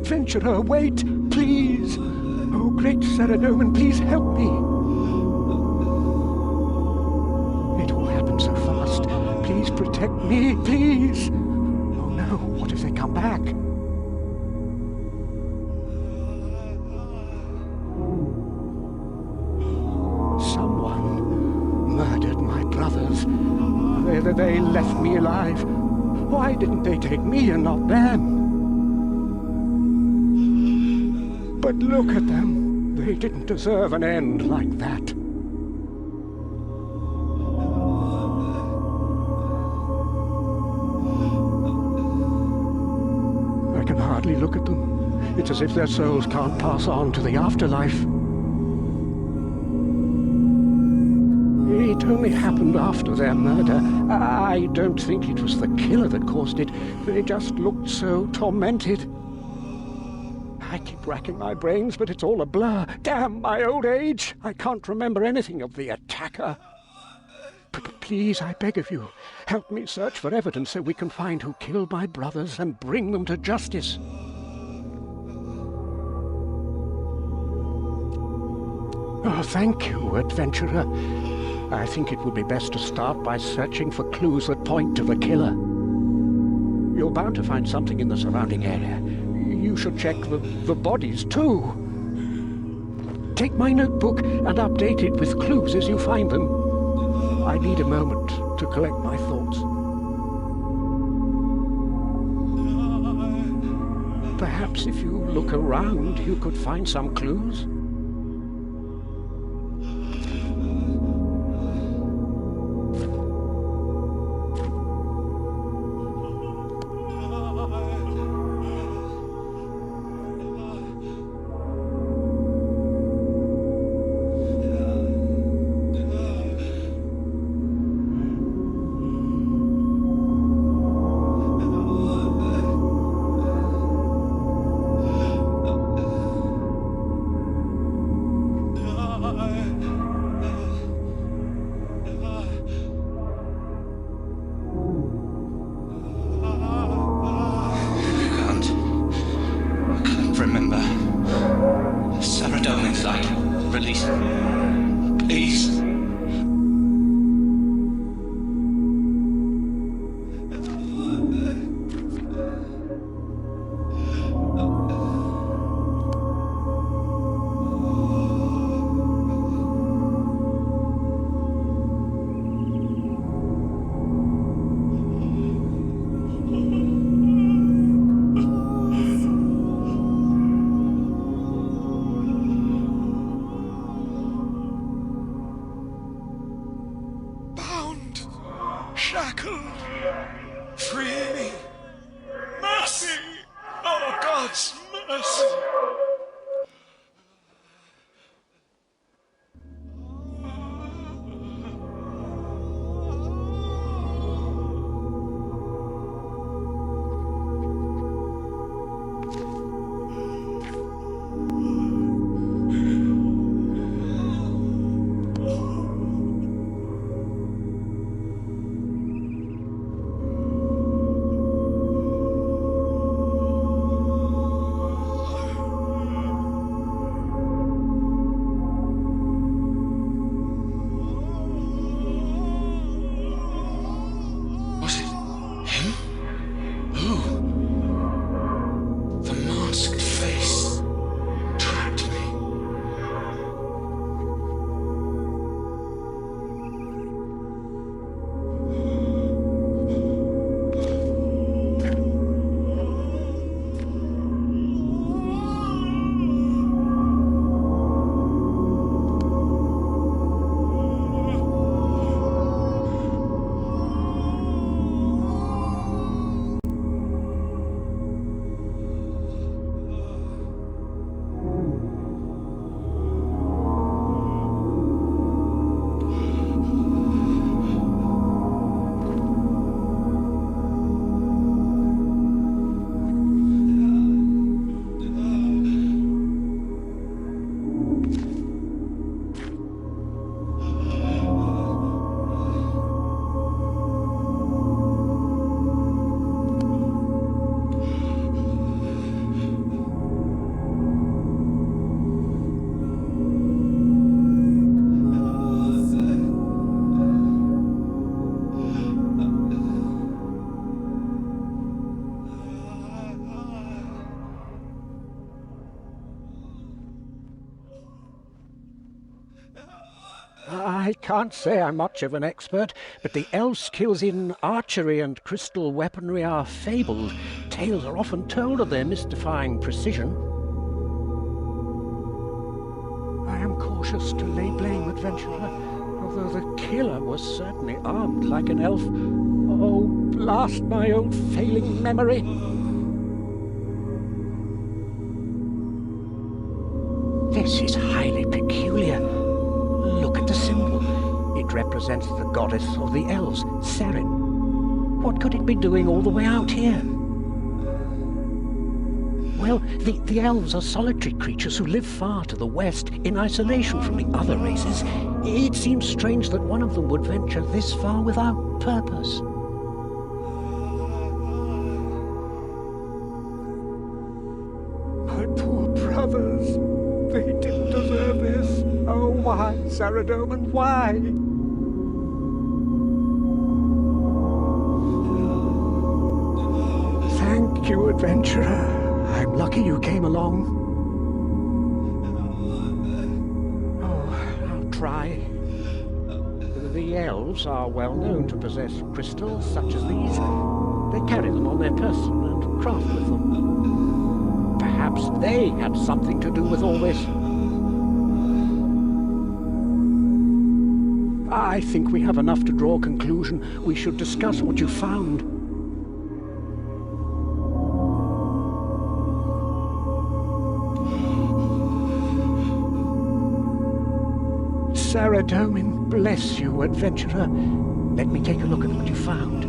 Adventurer, wait, please! Oh, great Saradomin, please help me! It all happened so fast. Please protect me, please! Oh no, what if they come back? Someone murdered my brothers. They left me alive. Why didn't they take me and not them? But look at them. They didn't deserve an end like that. I can hardly look at them. It's as if their souls can't pass on to the afterlife. It only happened after their murder. I don't think it was the killer that caused it. They just looked so tormented. I keep racking my brains, but it's all a blur. Damn my old age! I can't remember anything of the attacker. But please, I beg of you, help me search for evidence so we can find who killed my brothers and bring them to justice. Oh, thank you, adventurer. I think it would be best to start by searching for clues that point to the killer. You're bound to find something in the surrounding area. You should check the bodies, too. Take my notebook and update it with clues as you find them. I need a moment to collect my thoughts. Perhaps if you look around, you could find some clues. Shackled, free, mercy, oh God's mercy. can't say I'm much of an expert, but the elves' skills in archery and crystal weaponry are fabled. Tales are often told of their mystifying precision. I am cautious to lay blame, adventurer, although the killer was certainly armed like an elf. Oh, blast my old failing memory! This is highly peculiar. Look at the symbol. It represents the goddess of the elves, Seren. What could it be doing all the way out here? Well, the elves are solitary creatures who live far to the west, in isolation from the other races. It seems strange that one of them would venture this far without purpose. My poor brothers. They didn't deserve this. Oh, why, Saradomin, why? Thank you, adventurer. I'm lucky you came along. Oh, I'll try. The elves are well known to possess crystals such as these. They carry them on their person and craft with them. Perhaps they had something to do with all this. I think we have enough to draw a conclusion. We should discuss what you found. Saradomin, bless you, adventurer. Let me take a look at what you found.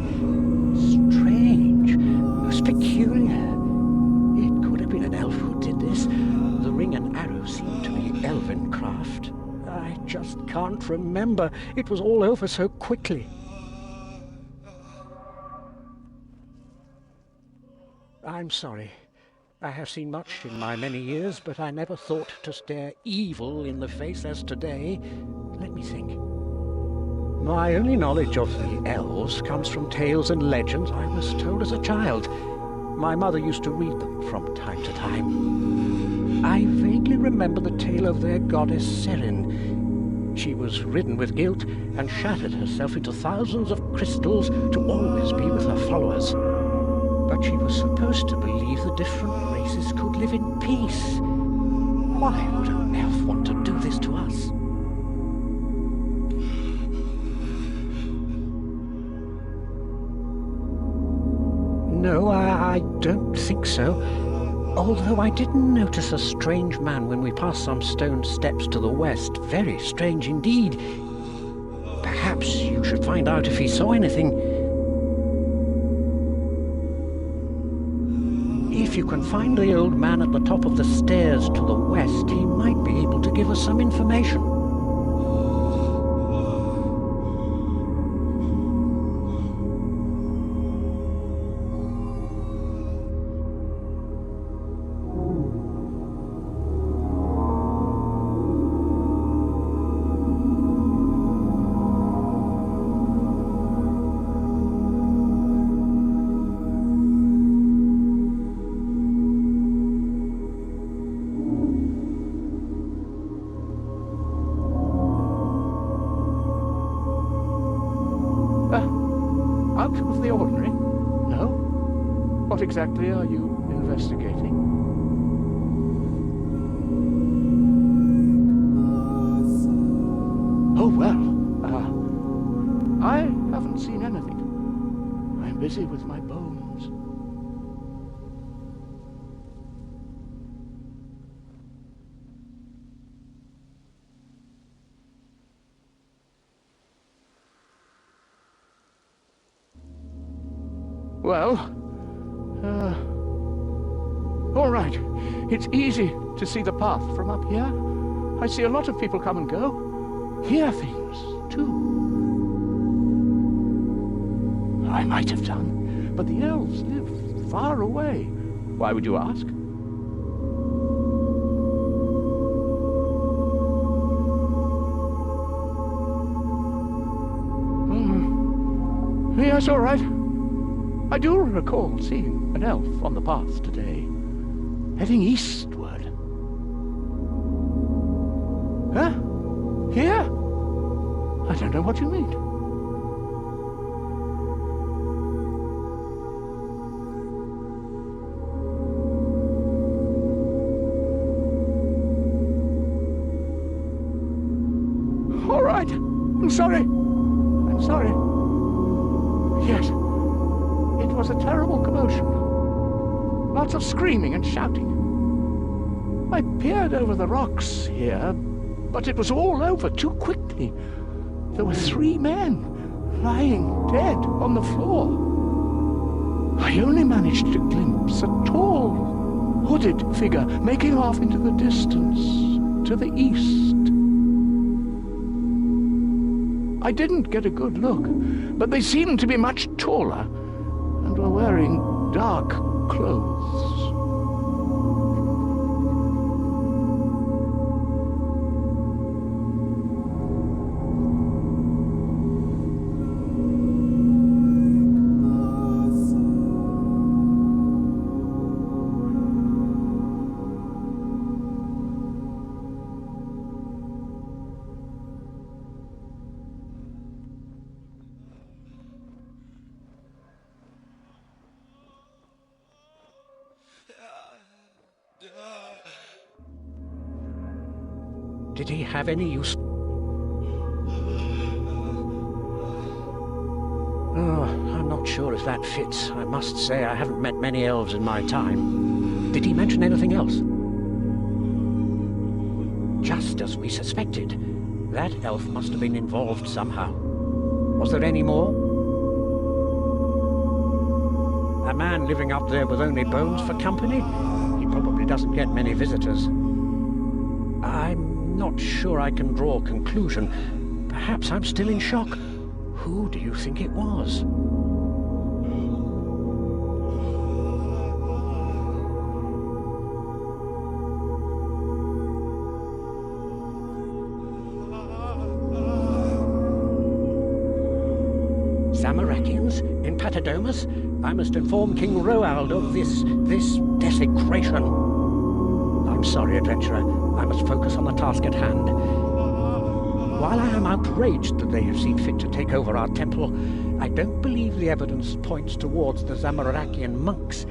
Strange, most peculiar. It could have been an elf who did this. The ring and arrow seem to be elven craft. I just can't remember. It was all over so quickly. I'm sorry. I have seen much in my many years, but I never thought to stare evil in the face as today. Let me think. My only knowledge of the elves comes from tales and legends I was told as a child. My mother used to read them from time to time. I vaguely remember the tale of their goddess Seren. She was ridden with guilt and shattered herself into thousands of crystals to always be with her followers. But she was supposed to believe the different races could live in peace. Why would an elf want to do this to us? No, I don't think so. Although I did notice a strange man when we passed some stone steps to the west. Very strange indeed. Perhaps you should find out if he saw anything. If you can find the old man at the top of the stairs to the west, he might be able to give us some information. Out of the ordinary? No? What exactly are you investigating? Oh, well, I haven't seen anything. I'm busy with my bones. Well, all right. It's easy to see the path from up here. I see a lot of people come and go. Hear things, too. I might have done, but the elves live far away. Why would you ask? Yes, all right. I do recall seeing an elf on the path today, heading eastward. Huh? Here? What do you mean? All right. I'm sorry. I'm sorry. Yes. It was a terrible commotion. Lots of screaming and shouting. I peered over the rocks here, but it was all over too quickly. There were 3 men lying dead on the floor. I only managed to glimpse a tall, hooded figure making off into the distance to the east. I didn't get a good look, but they seemed to be much taller and were wearing dark clothes. Did he have any use? Oh, I'm not sure if that fits. I must say I haven't met many elves in my time. Did he mention anything else? Just as we suspected. That elf must have been involved somehow. Was there any more? A man living up there with only bones for company? He probably doesn't get many visitors. I'm not sure I can draw a conclusion. Perhaps I'm still in shock. Who do you think it was? Zamarakians in Patadomus? I must inform King Roald of this desecration. I'm sorry, adventurer. I must focus on the task at hand. While I am outraged that they have seen fit to take over our temple, I don't believe the evidence points towards the Zamarakian monks.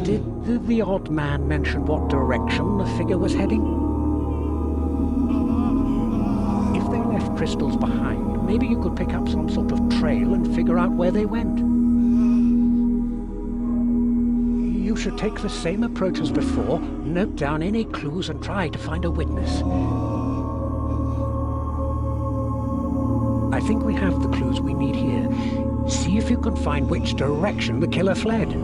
Did the odd man mention what direction the figure was heading? If they left crystals behind, maybe you could pick up some sort of trail and figure out where they went. You should take the same approach as before, note down any clues and try to find a witness. I think we have the clues we need here. See if you can find which direction the killer fled.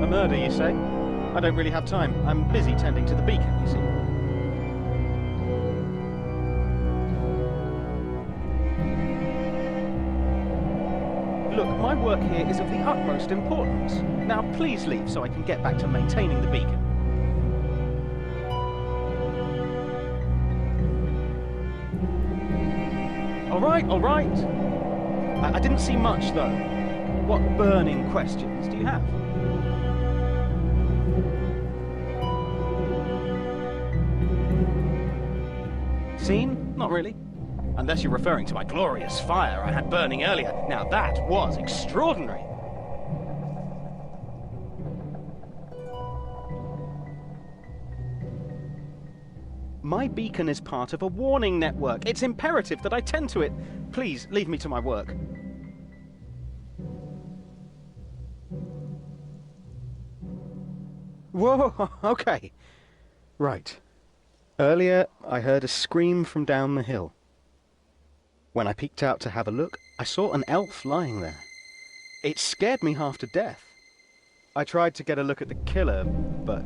A murder, you say? I don't really have time. I'm busy tending to the beacon, you see. Look, my work here is of the utmost importance. Now please leave so I can get back to maintaining the beacon. All right. I didn't see much, though. What burning questions do you have? Seen? Not really. Unless you're referring to my glorious fire I had burning earlier. Now that was extraordinary. My beacon is part of a warning network. It's imperative that I tend to it. Please, leave me to my work. Whoa, okay. Right. Earlier, I heard a scream from down the hill. When I peeked out to have a look, I saw an elf lying there. It scared me half to death. I tried to get a look at the killer, but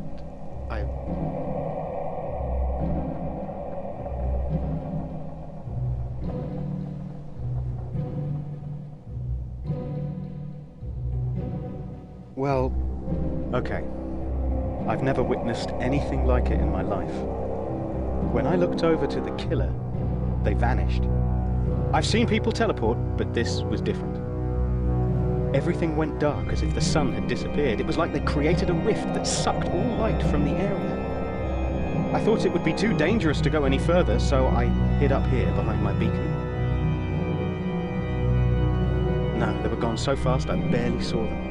Well, okay. I've never witnessed anything like it in my life. When I looked over to the killer, they vanished. I've seen people teleport, but this was different. Everything went dark as if the sun had disappeared. It was like they created a rift that sucked all light from the area. I thought it would be too dangerous to go any further, so I hid up here behind my beacon. No, they were gone so fast I barely saw them.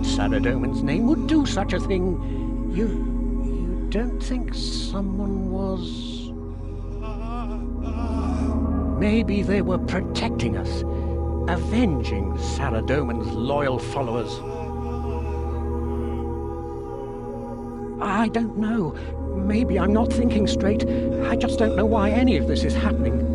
Saradomin's name would do such a thing. You don't think someone was... Maybe they were protecting us, avenging Saradomin's loyal followers. I don't know. Maybe I'm not thinking straight. I just don't know why any of this is happening.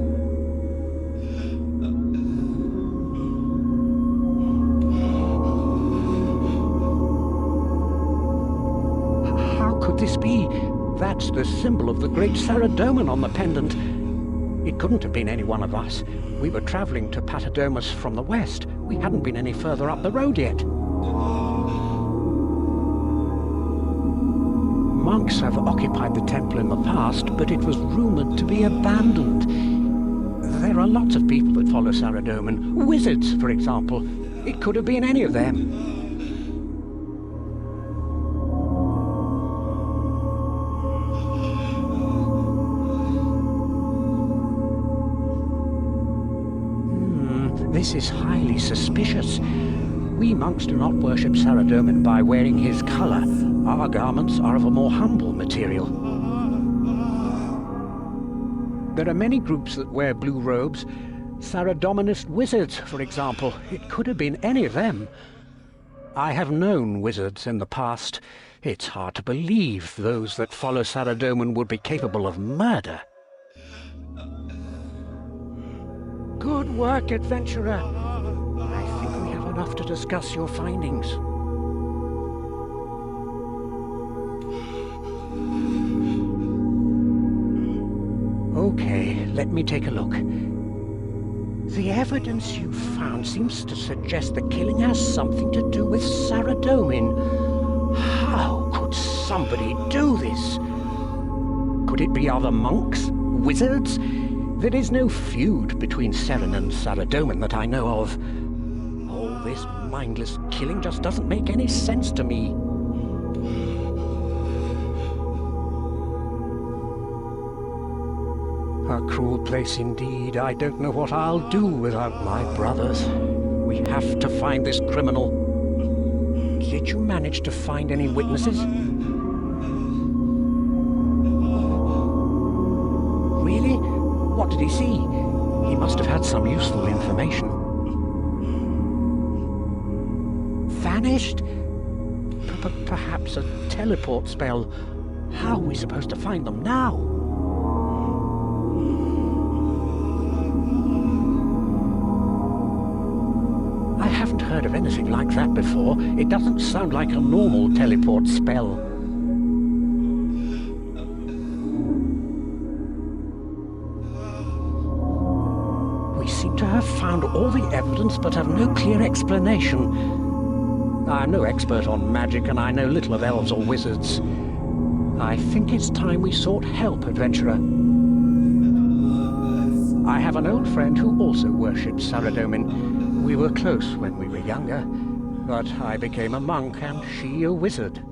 This be? That's the symbol of the great Saradomin on the pendant. It couldn't have been any one of us. We were traveling to Patadomus from the west. We hadn't been any further up the road yet. Monks have occupied the temple in the past, but it was rumored to be abandoned. There are lots of people that follow Saradomin. Wizards, for example. It could have been any of them. This is highly suspicious. We monks do not worship Saradomin by wearing his colour. Our garments are of a more humble material. There are many groups that wear blue robes. Saradominist wizards, for example. It could have been any of them. I have known wizards in the past. It's hard to believe those that follow Saradomin would be capable of murder. Good work, adventurer. I think we have enough to discuss your findings. Okay, let me take a look. The evidence you found seems to suggest the killing has something to do with Saradomin. How could somebody do this? Could it be other monks? Wizards? There is no feud between Seren and Saradomin that I know of. All this mindless killing just doesn't make any sense to me. A cruel place indeed. I don't know what I'll do without my brothers. We have to find this criminal. Did you manage to find any witnesses? Really? What did he see? He must have had some useful information. Vanished? Perhaps a teleport spell. How are we supposed to find them now? I haven't heard of anything like that before. It doesn't sound like a normal teleport spell. We seem to have found all the evidence but have no clear explanation. I'm no expert on magic and I know little of elves or wizards. I think it's time we sought help, adventurer. I have an old friend who also worships Saradomin. We were close when we were younger, but I became a monk and she a wizard.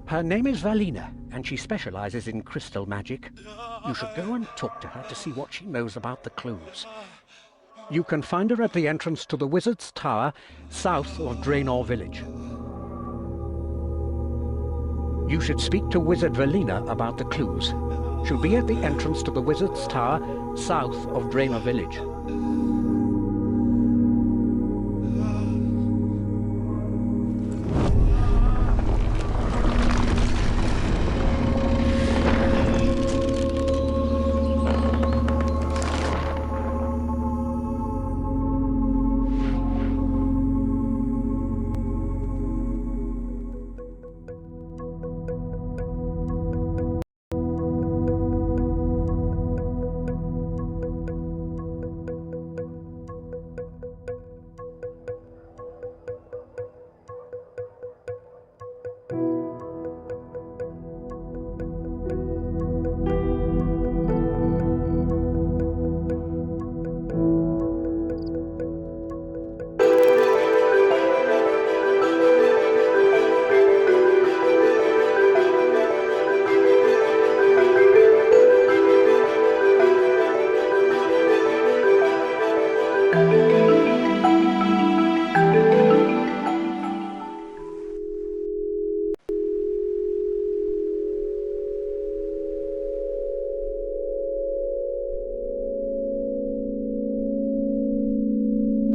Her name is Valina, and she specializes in crystal magic. You should go and talk to her to see what she knows about the clues. You can find her at the entrance to the Wizard's Tower, south of Draenor Village. You should speak to Wizard Valina about the clues. She'll be at the entrance to the Wizard's Tower, south of Draenor Village.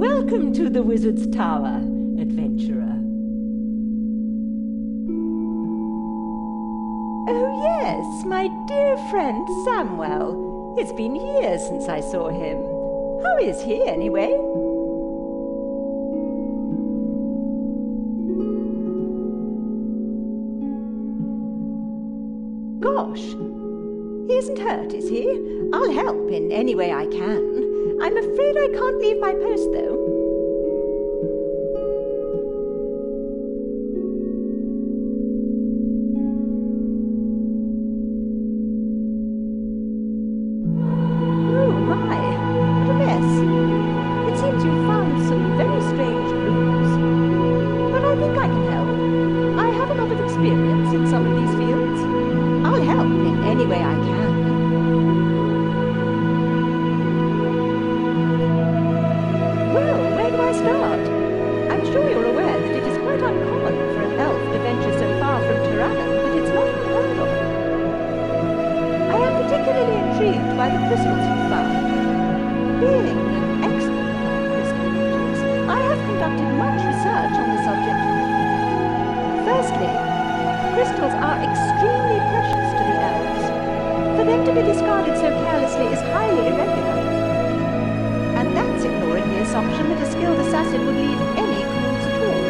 Welcome to the Wizard's Tower, adventurer. Oh yes, my dear friend Samuel. It's been years since I saw him. How is he, anyway? Gosh, he isn't hurt, is he? I'll help in any way I can. I'm afraid I can't leave my post, though. Oh, my. What a mess. It seems you've found some very strange clues. But I think I can help. I have a lot of experience in some of these fields. I'll help in any way I can. crystals you found. Being an expert on crystal objects, I have conducted much research on the subject. Firstly, crystals are extremely precious to the elves. For them to be discarded so carelessly is highly irregular. And that's ignoring the assumption that a skilled assassin would leave any clues at all.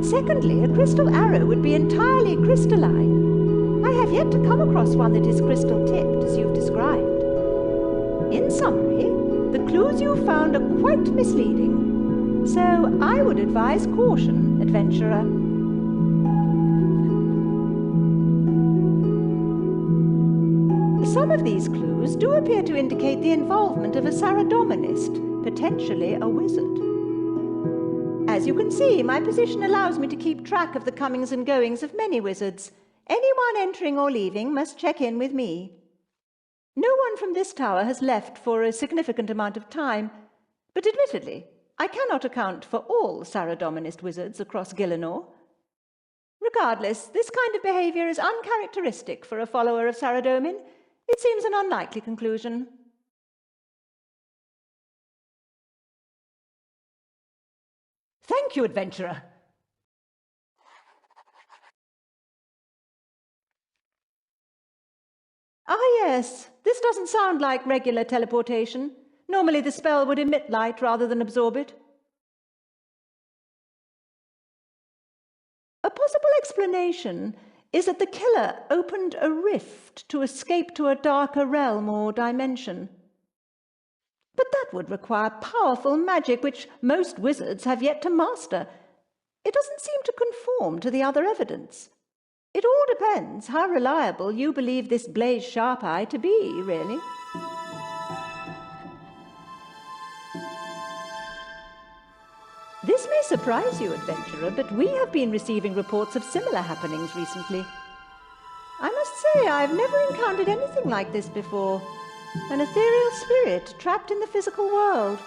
Secondly, a crystal arrow would be entirely crystalline. I have yet to come across one that is crystal-tipped, as you've described. In summary, the clues you found are quite misleading. So I would advise caution, adventurer. Some of these clues do appear to indicate the involvement of a Saradominist, potentially a wizard. As you can see, my position allows me to keep track of the comings and goings of many wizards. Anyone entering or leaving must check in with me. No one from this tower has left for a significant amount of time, but admittedly, I cannot account for all Saradominist wizards across Gielinor. Regardless, this kind of behavior is uncharacteristic for a follower of Saradomin. It seems an unlikely conclusion. Thank you, adventurer. Ah, yes. This doesn't sound like regular teleportation. Normally the spell would emit light rather than absorb it. A possible explanation is that the killer opened a rift to escape to a darker realm or dimension. But that would require powerful magic which most wizards have yet to master. It doesn't seem to conform to the other evidence. It all depends how reliable you believe this Blaze Sharp-Eye to be, really. This may surprise you, adventurer, but we have been receiving reports of similar happenings recently. I must say I've never encountered anything like this before. An ethereal spirit trapped in the physical world.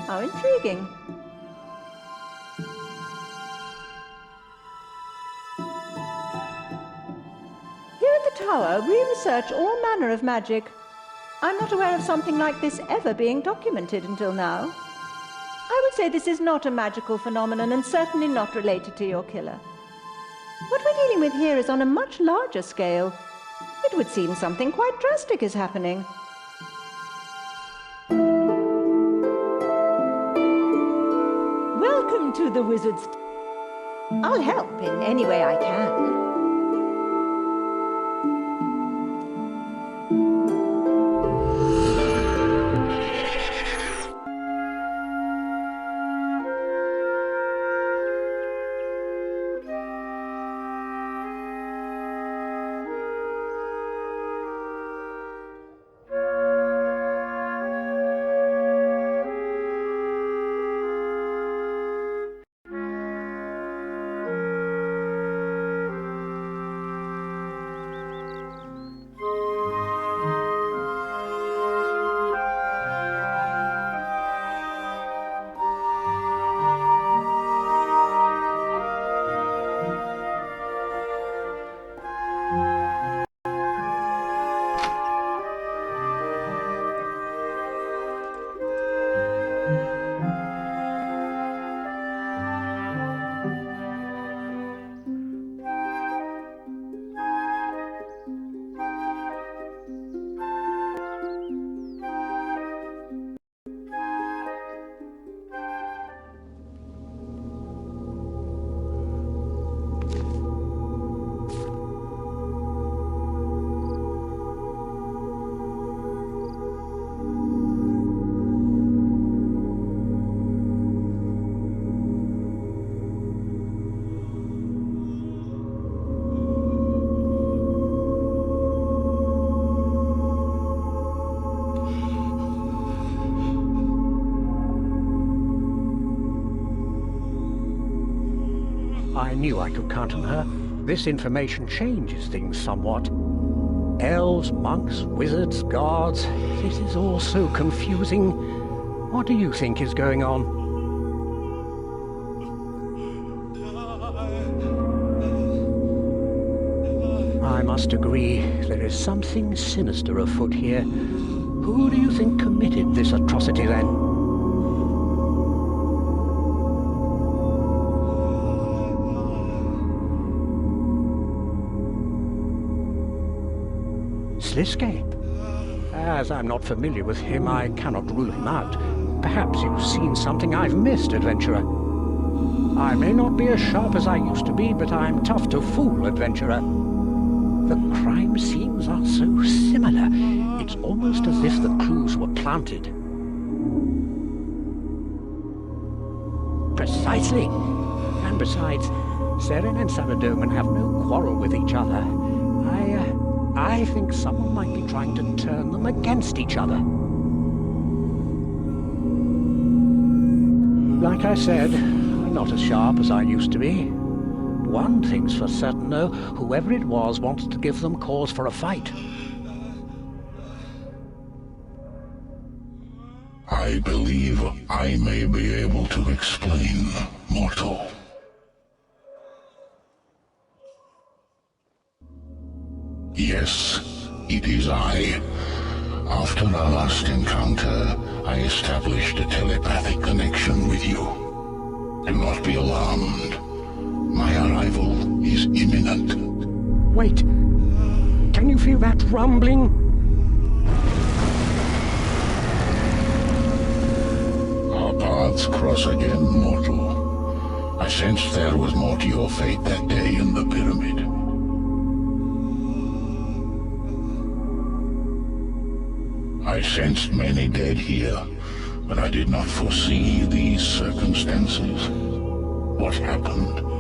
How intriguing. Here at the tower, we research all manner of magic. I'm not aware of something like this ever being documented until now. I would say this is not a magical phenomenon and certainly not related to your killer. What we're dealing with here is on a much larger scale. It would seem something quite drastic is happening. Welcome to the Wizard's... I'll help in any way I can. I knew I could count on her. This information changes things somewhat. Elves, monks, wizards, guards... This is all so confusing. What do you think is going on? must agree there is something sinister afoot here. Who do you think committed this atrocity, then? Sliske? As I'm not familiar with him, I cannot rule him out. Perhaps you've seen something I've missed, adventurer. I may not be as sharp as I used to be, but I'm tough to fool, adventurer. The crime scenes are so similar. It's almost as if the clues were planted. Precisely. And besides, Seren and Saradomin have no quarrel with each other. I think someone might be trying to turn them against each other. Like I said, I'm not as sharp as I used to be. One thing's for certain, though, whoever it was wanted to give them cause for a fight. I believe I may be able to explain, mortal. Yes, it is I. After our last encounter, I established a telepathic connection with you. Do not be alarmed. My arrival is imminent. Wait! Can you feel that rumbling? Our paths cross again, mortal. I sensed there was more to your fate that day in the pyramid. I sensed many dead here, but I did not foresee these circumstances. What happened?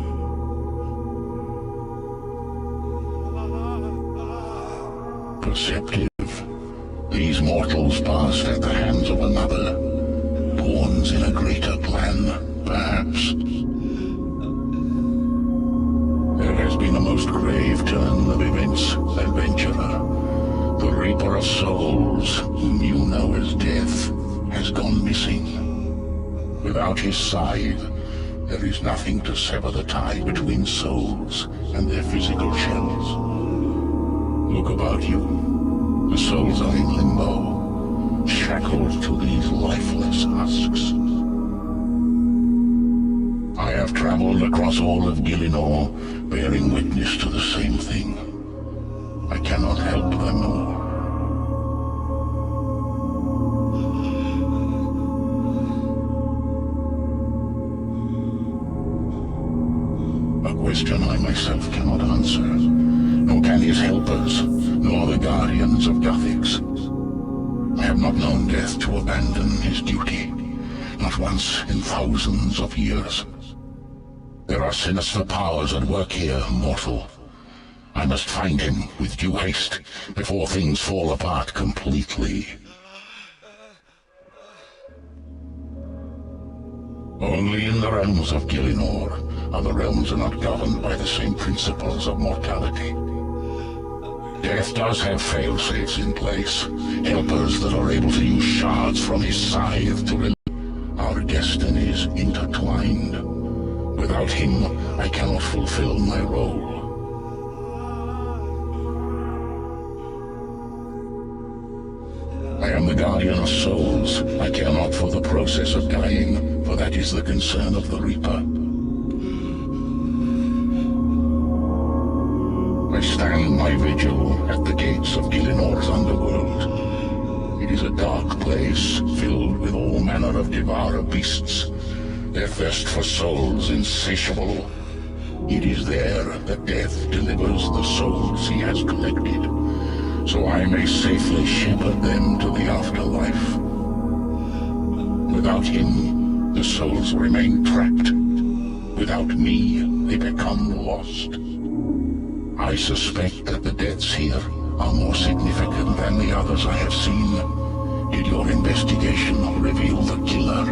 Perceptive. These mortals passed at the hands of another. Pawns in a greater plan, perhaps. There has been a most grave turn of events, adventurer. The Reaper of Souls, whom you know as Death, has gone missing. Without his scythe, there is nothing to sever the tie between souls and their physical shells. Look about you. The souls are in limbo, shackled to these lifeless husks. I have traveled across all of Gillinor, bearing witness to the same thing. I cannot help them all. A question I myself cannot answer, nor can his helpers, nor the guardians of Guthix. I have not known Death to abandon his duty, not once in thousands of years. There are sinister powers at work here, mortal. I must find him with due haste, before things fall apart completely. Only in the realms of Gillinor, other realms are not governed by the same principles of mortality. Death does have fail-safes in place, helpers that are able to use shards from his scythe to our destinies intertwined. Without him, I cannot fulfill my role. I am the guardian of souls. I care not for the process of dying, for that is the concern of the Reaper. I stand my vigil at the gates of Gillinor's underworld. It is a dark place, filled with all manner of devourer beasts, their thirst for souls insatiable. It is there that Death delivers the souls he has collected, so I may safely shepherd them to the afterlife. Without him, the souls remain trapped. Without me, they become lost. I suspect that the deaths here are more significant than the others I have seen. Did your investigation reveal the killer?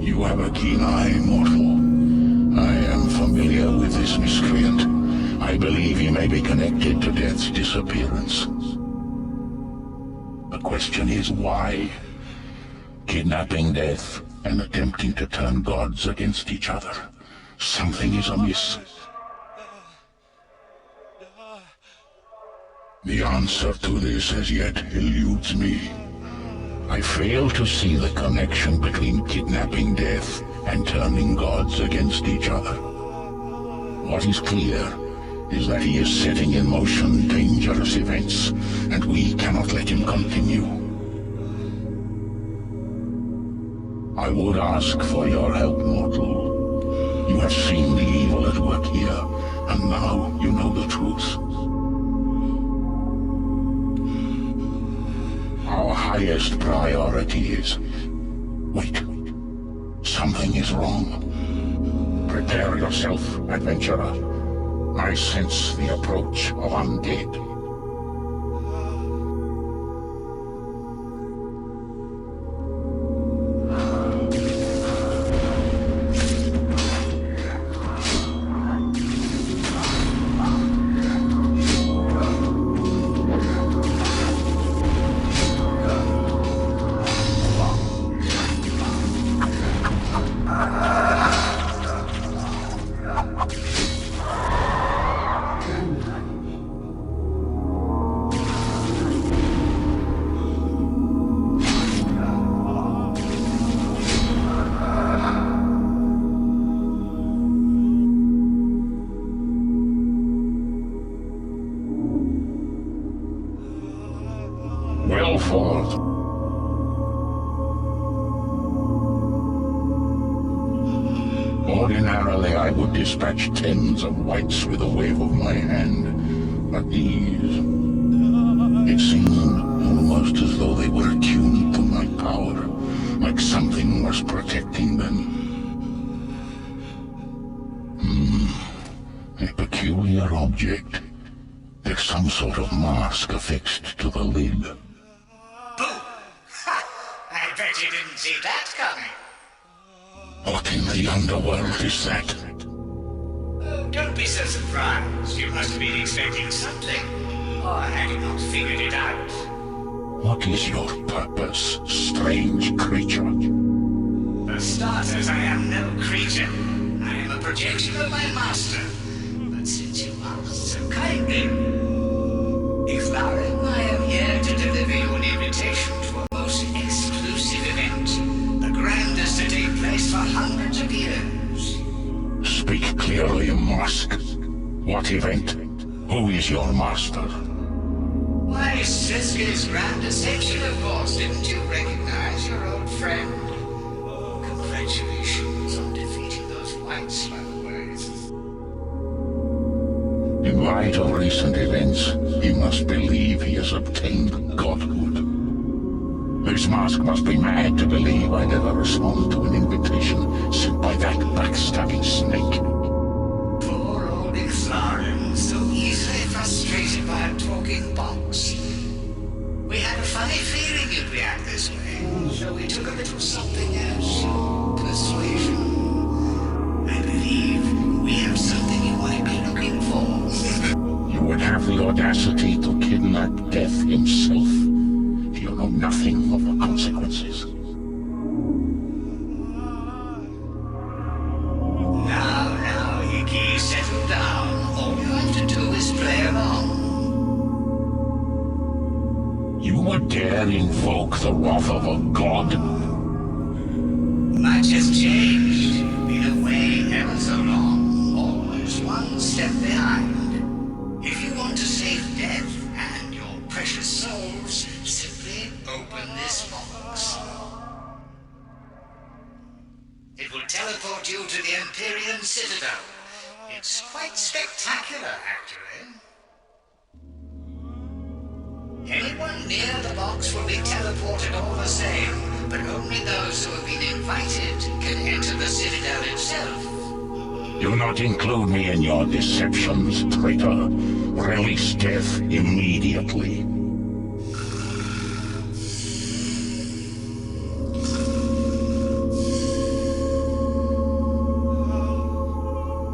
You have a keen eye, mortal. I am familiar with this miscreant. I believe he may be connected to Death's disappearance. The question is why? Kidnapping Death and attempting to turn gods against each other. Something is amiss. The answer to this as yet eludes me. I fail to see the connection between kidnapping Death and turning gods against each other. What is clear is that he is setting in motion dangerous events, and we cannot let him continue. I would ask for your help, mortal. You have seen the evil at work here, and now you know the truth. Our highest priority is... Wait. Something is wrong. Prepare yourself, adventurer. I sense the approach of undead. Well fought. Ordinarily, I would dispatch tens of whites with a wave of my hand, but these... It seemed almost as though they were attuned to my power, like something was protecting them. A peculiar object. There's some sort of mask affixed to the lid. Boom! Ha! I bet you didn't see that coming. What in the underworld is that? Oh, don't be so surprised. You must have been expecting something. Or had you not figured it out? What is your purpose, strange creature? For starters, I am no creature. I am a projection of my master. But since you asked so kindly, Ixlarin, I am here to deliver you an invitation to a most exclusive event. The grandest to take place for hundreds of years. Speak clearly, Mask. What event? Who is your master? Why, Siski's grand ascension, of course. Didn't you recognize your old friend? Congratulations on defeating those whites, by the way. In light of recent events, he must believe he has obtained godhood. This Mask must be mad to believe I never respond to an invitation sent by that backstabbing snake. Poor old Ixlarin, so easily frustrated by a talking box. We had a funny feeling you'd react this way, so we took a little something else. Persuasion. I believe we have something you might be looking for. You would have the audacity to kidnap Death himself. You know nothing of the consequences. Now, Iggy, settle down. All you have to do is play along. You would dare invoke the wrath of a god? Much has changed. You've been away ever so long. Always one step behind. If you want to save Death and your precious souls, simply open this box. It will teleport you to the Empyrean Citadel. It's quite spectacular, actually. Anyone near the box will be teleported all the same, but only those who have been invited can enter the Citadel itself. Do not include me in your deceptions, traitor. Release Death immediately.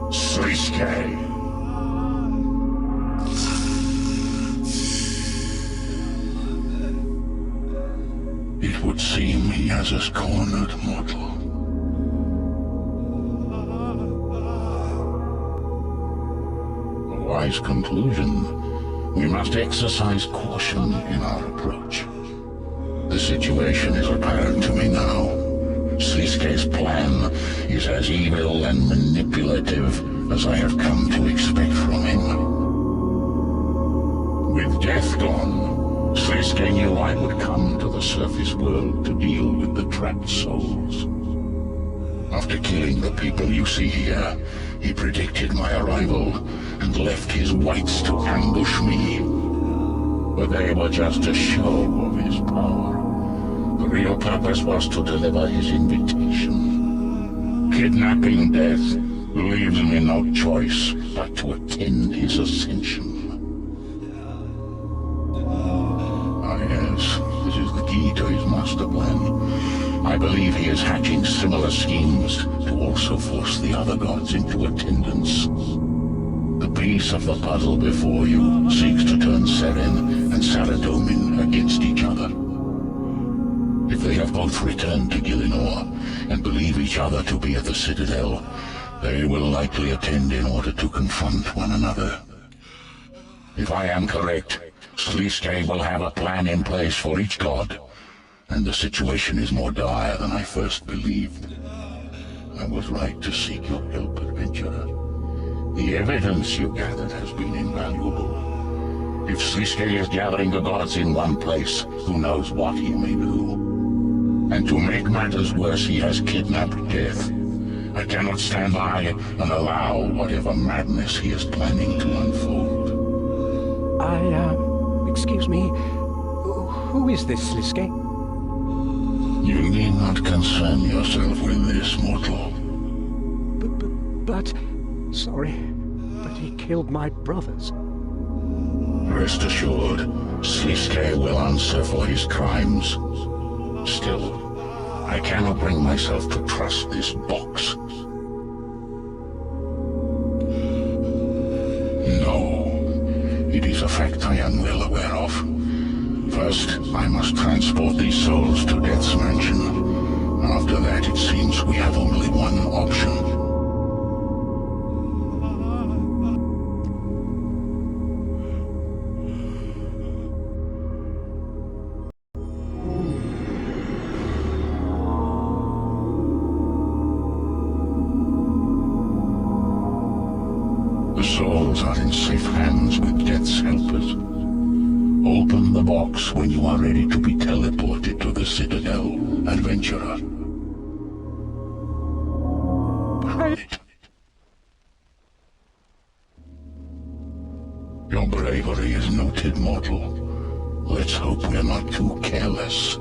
Sriske. It would seem he has us cornered, mortal. wise conclusion, we must exercise caution in our approach. The situation is apparent to me now. Sliske's plan is as evil and manipulative as I have come to expect from him. With death gone, Sliske knew I would come to the surface world to deal with the trapped souls. After killing the people you see here, he predicted my arrival and left his whites to ambush me. But they were just a show of his power. The real purpose was to deliver his invitation. Kidnapping death leaves me no choice but to attend his ascension. Ah yes, this is the key to his master plan. I believe he is hatching similar schemes to also force the other gods into attendance. The piece of the puzzle before you seeks to turn Seren and Saradomin against each other. If they have both returned to Gielinor and believe each other to be at the Citadel, they will likely attend in order to confront one another. If I am correct, Sliske will have a plan in place for each god, and the situation is more dire than I first believed. I was right to seek your help, adventurer. The evidence you gathered has been invaluable. If Sliske is gathering the gods in one place, who knows what he may do. And to make matters worse, he has kidnapped Death. I cannot stand by and allow whatever madness he is planning to unfold. Excuse me. Who is this Sliske? You need not concern yourself with this, mortal. But... Sorry, but he killed my brothers. Rest assured, Sliske will answer for his crimes. Still, I cannot bring myself to trust this box. No, it is a fact I am well aware of. First, I must transport these souls to Death's mansion. After that, it seems we have only one option. The souls are in safe hands with Death's helpers. Open the box when you are ready to be teleported to the Citadel, adventurer. Your bravery is noted, mortal. Let's hope we're not too careless.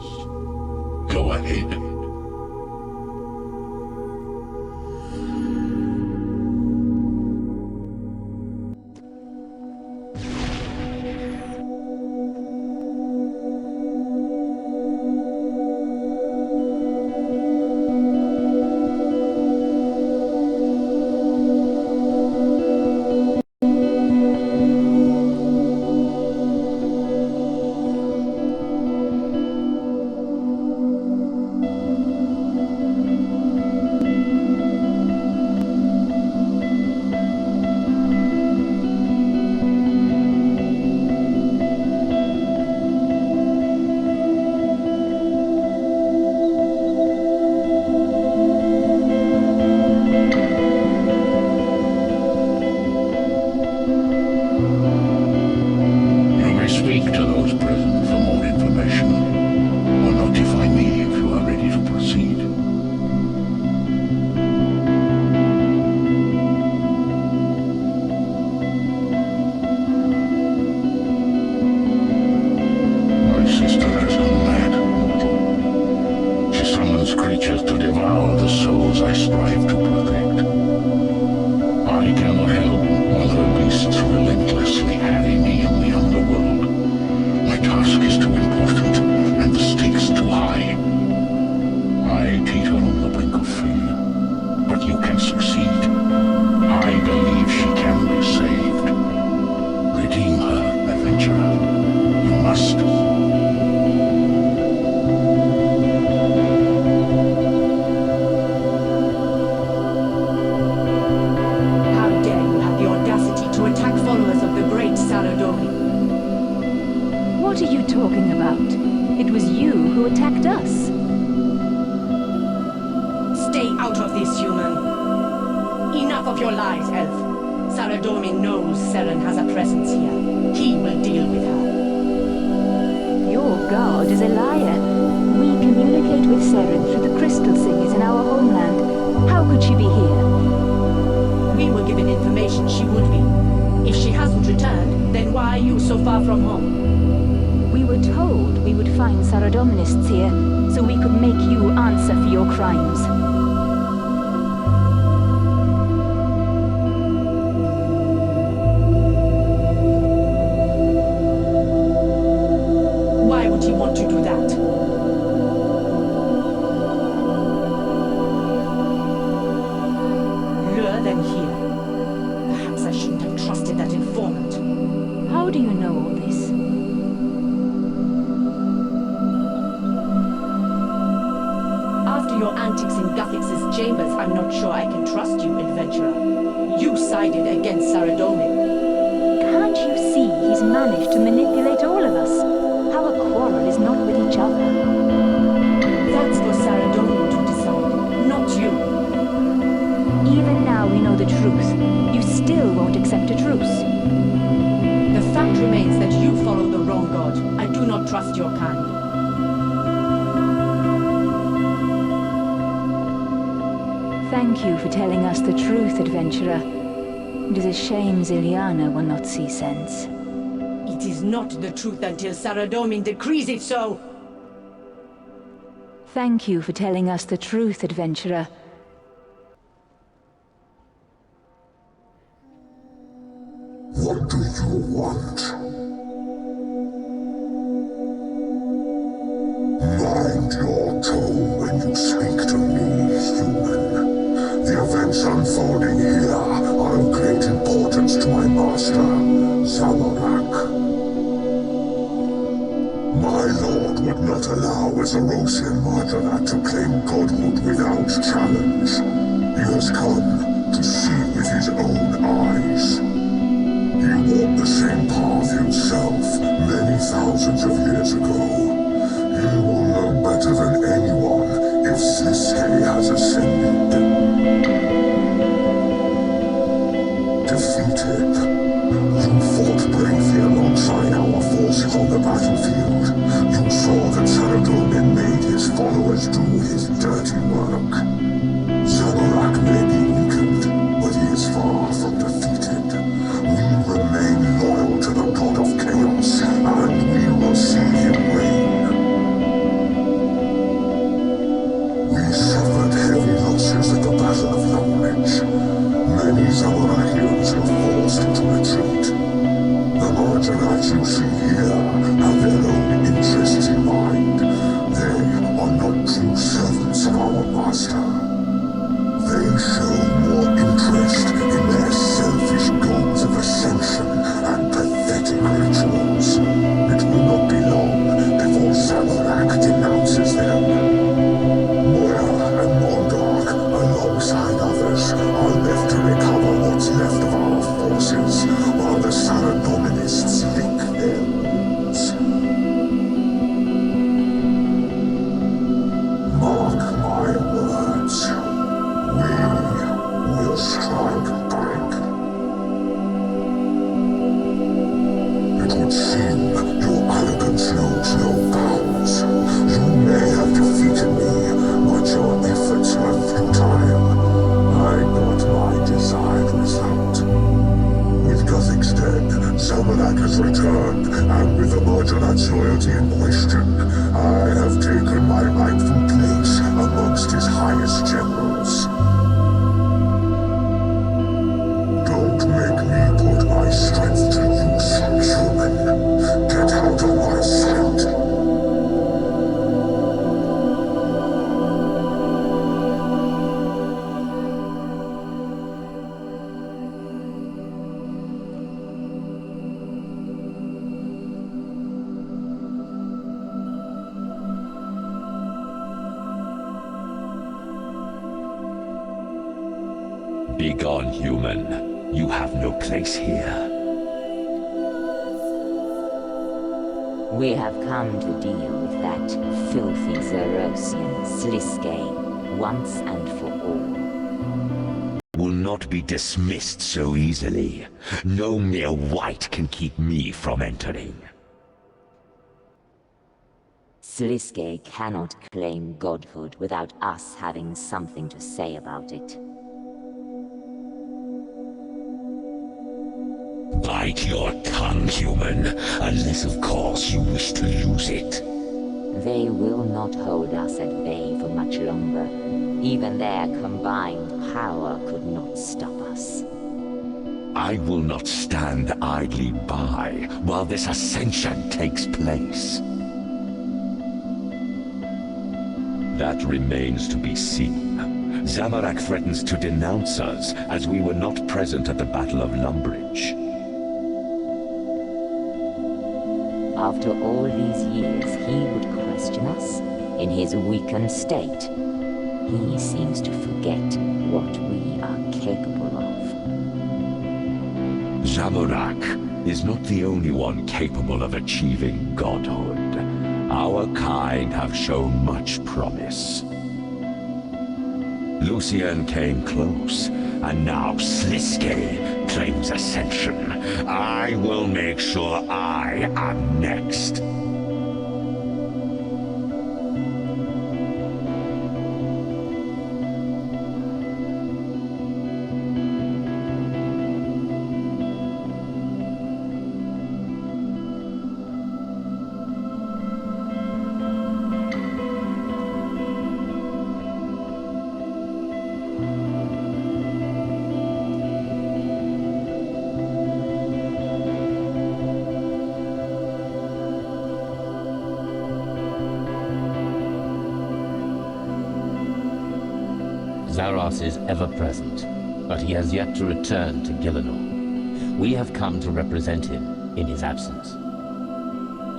Go ahead. How dare you have the audacity to attack followers attacked us. Stay out of this, human. Enough of your lies, elf. Saradomin knows Seren has a presence here. He will deal with her. Your god is a liar. We communicate with Seren through the crystal singers in our homeland. How could she be here? We were given information she would be. If she hasn't returned, then why are you so far from home? We were told we would find Saradominists here, so we could make you answer for your crimes. Why would he want to do that? Lure them here. Perhaps I shouldn't have trusted that informant. How do you know all this? After your antics in Guthix's chambers, I'm not sure I can trust you, adventurer. You sided against Saradomin. Can't you see he's managed to manipulate all of us? Our quarrel is not with each other. That's for Saradomin to decide, not you. Even now we know the truth. You still won't accept a truce. The fact remains that you follow the wrong god. I do not trust your kind. Thank you for telling us the truth, adventurer. It is a shame Ziliana will not see sense. It is not the truth until Saradomin decrees it so! Thank you for telling us the truth, adventurer. What do you want? Mind your tone when you speak to me, human. The events unfolding here are of great importance to my master, Zamorak. My lord would not allow Azerosian Marjalat to claim godhood without challenge. He has come to see with his own eyes. He walked the same path himself many thousands of years ago. He will know better than anyone if Siske has ascended. Defeated, you fought bravely alongside our forces on the battlefield. You saw that Saradomin made his followers do his dirty work. Zamorak may be weakened, but he is far from defeated. We remain loyal to the god of chaos, and we will see him reign. We suffered heavy losses at the Battle of Longreach. Many Zamorakians were forced into retreat. The Marjalats you see here have their own interests in mind. They are not true servants of our master. They show more interest in their selfish goals of ascension and pathetic rituals. It will not be long before Zamorak denounces them. Moya and Mondark, alongside others, are left to recover what's left of our forces, while the Saradominists lick their wounds. Mark my words. We will strike back. It would seem your arrogance knows no bounds. You may have defeated me, but your efforts were futile. I got my desired result. With Guthix dead, Zamorak has returned, and with the Marjalat's loyalty in question, I have taken my rightful place amongst his highest generals. Don't make me put my strength to use, human. Get out of my sight. Begone, human. You have no place here. We have come to deal with that filthy Zerosian Sliske once and for all. Will not be dismissed so easily. No mere white can keep me from entering. Sliske cannot claim godhood without us having something to say about it. Bite your tongue, human, unless of course you wish to use it. They will not hold us at bay for much longer. Even their combined power could not stop us. I will not stand idly by while this ascension takes place. That remains to be seen. Zamorak threatens to denounce us as we were not present at the Battle of Lumbridge. After all these years, he would question us in his weakened state. He seems to forget what we are capable of. Zamorak is not the only one capable of achieving godhood. Our kind have shown much promise. Lucien came close, and now Sliske claims ascension. I will make sure I am next. Zaros is ever present, but he has yet to return to Gielinor. We have come to represent him in his absence.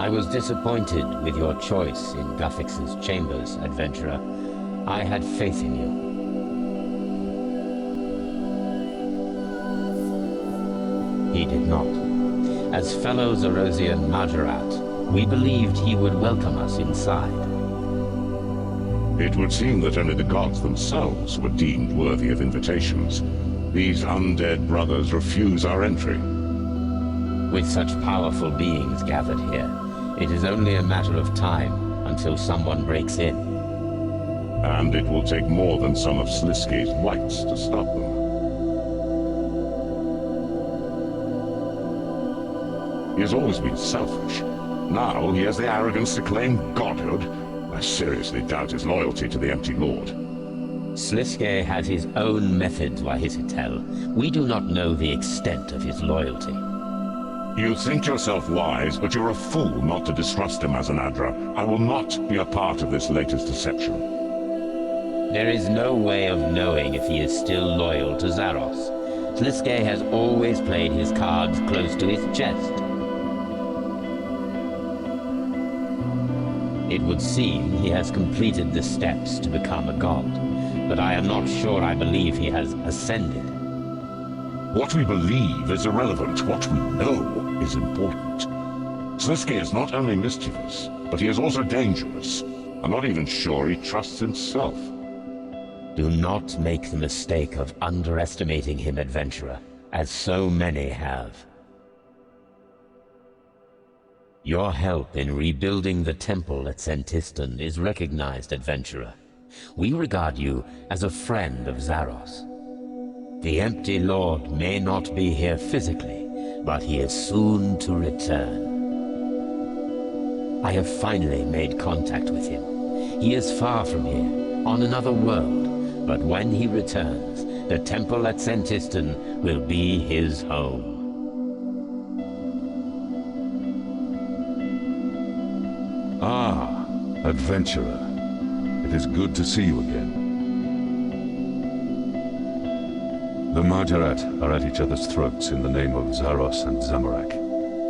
I was disappointed with your choice in Guffix's chambers, adventurer. I had faith in you. He did not. As fellow Zerosian Majorat, we believed he would welcome us inside. It would seem that only the gods themselves were deemed worthy of invitations. These undead brothers refuse our entry. With such powerful beings gathered here, it is only a matter of time until someone breaks in. And it will take more than some of Sliske's whites to stop them. He has always been selfish. Now he has the arrogance to claim godhood. I seriously doubt his loyalty to the Empty Lord. Sliske has his own methods, Wahisitel. We do not know the extent of his loyalty. You think yourself wise, but you're a fool not to distrust him as an Adra. I will not be a part of this latest deception. There is no way of knowing if he is still loyal to Zaros. Sliske has always played his cards close to his chest. It would seem he has completed the steps to become a god, but I am not sure I believe he has ascended. What we believe is irrelevant. What we know is important. Sliske is not only mischievous, but he is also dangerous. I'm not even sure he trusts himself. Do not make the mistake of underestimating him, adventurer, as so many have. Your help in rebuilding the temple at Sentistan is recognized, adventurer. We regard you as a friend of Zaros. The Empty Lord may not be here physically, but he is soon to return. I have finally made contact with him. He is far from here, on another world, but when he returns, the temple at Sentistan will be his home. Ah, adventurer. It is good to see you again. The Majorat are at each other's throats in the name of Zaros and Zamorak.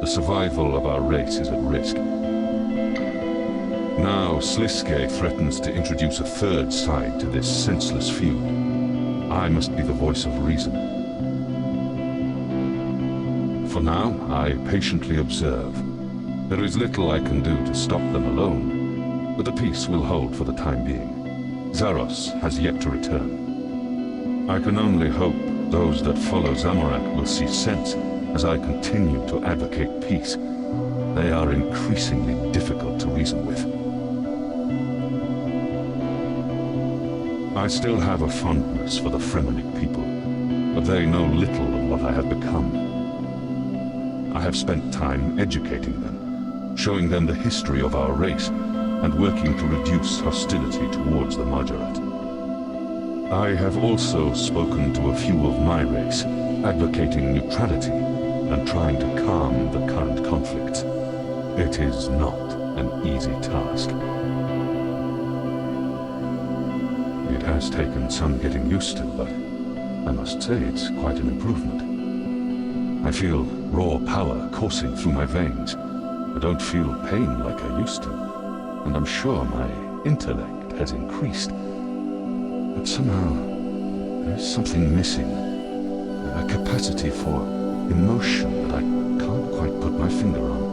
The survival of our race is at risk. Now Sliske threatens to introduce a third side to this senseless feud. I must be the voice of reason. For now, I patiently observe. There is little I can do to stop them alone, but the peace will hold for the time being. Zaros has yet to return. I can only hope those that follow Zamorak will see sense as I continue to advocate peace. They are increasingly difficult to reason with. I still have a fondness for the Fremennik people, but they know little of what I have become. I have spent time educating them, showing them the history of our race, and working to reduce hostility towards the Margaret. I have also spoken to a few of my race, advocating neutrality and trying to calm the current conflict. It is not an easy task. It has taken some getting used to, but I must say it's quite an improvement. I feel raw power coursing through my veins. I don't feel pain like I used to, and I'm sure my intellect has increased. But somehow, there's something missing. A capacity for emotion that I can't quite put my finger on.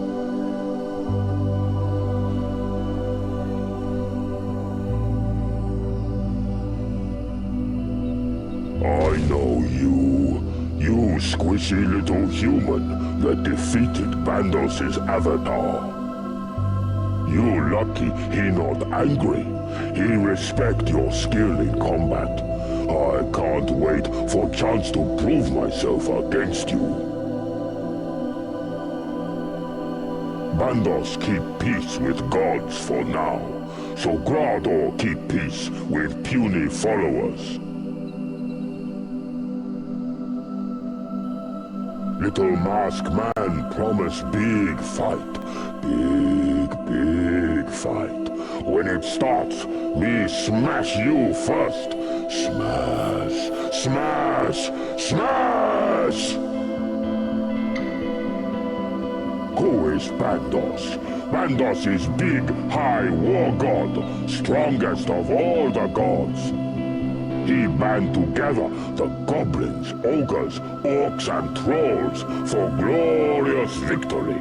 I know you. You squishy little human that defeated Bandos's avatar. You lucky he not angry. He respect your skill in combat. I can't wait for chance to prove myself against you. Bandos keep peace with gods for now, so Grador keep peace with puny followers. Little masked man promised big fight. Big fight. When it starts, me smash you first. Smash, smash, smash! Who is Bandos? Bandos is big, high war god, strongest of all the gods. He band together the goblins, ogres, orcs and trolls for glorious victory.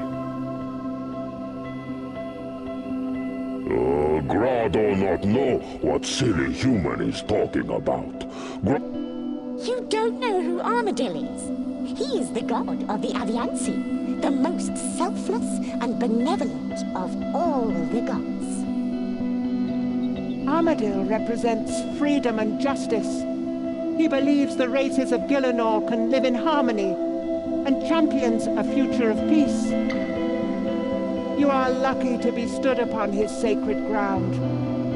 Grado not know what silly human is talking about. You don't know who Armadil is. He is the god of the Aviansi, the most selfless and benevolent of all the gods. Armadil represents freedom and justice. He believes the races of Gielinor can live in harmony and champions a future of peace. You are lucky to be stood upon his sacred ground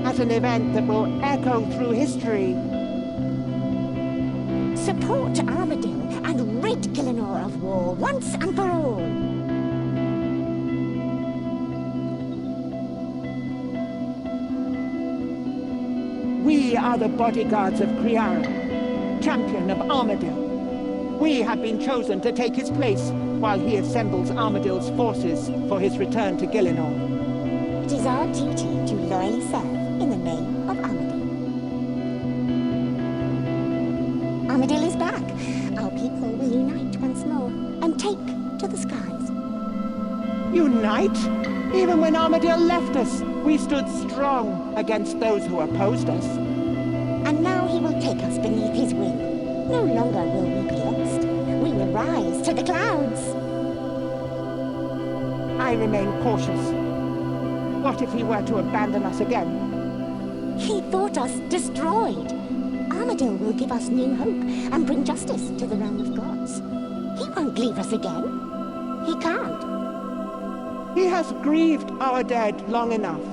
at an event that will echo through history. Support Armadil and rid Gielinor of war once and for all. We are the bodyguards of Kriara, champion of Armadil. We have been chosen to take his place while he assembles Armadil's forces for his return to Gielinor. It is our duty to loyally serve in the name of Armadil. Armadil is back. Our people will unite once more and take to the skies. Unite? Even when Armadil left us, we stood strong against those who opposed us. And now he will take us beneath his wing. No longer will we be lost. We will rise to the clouds. I remain cautious. What if he were to abandon us again? He thought us destroyed. Armadil will give us new hope and bring justice to the realm of gods. He won't leave us again. He can't. He has grieved our dead long enough.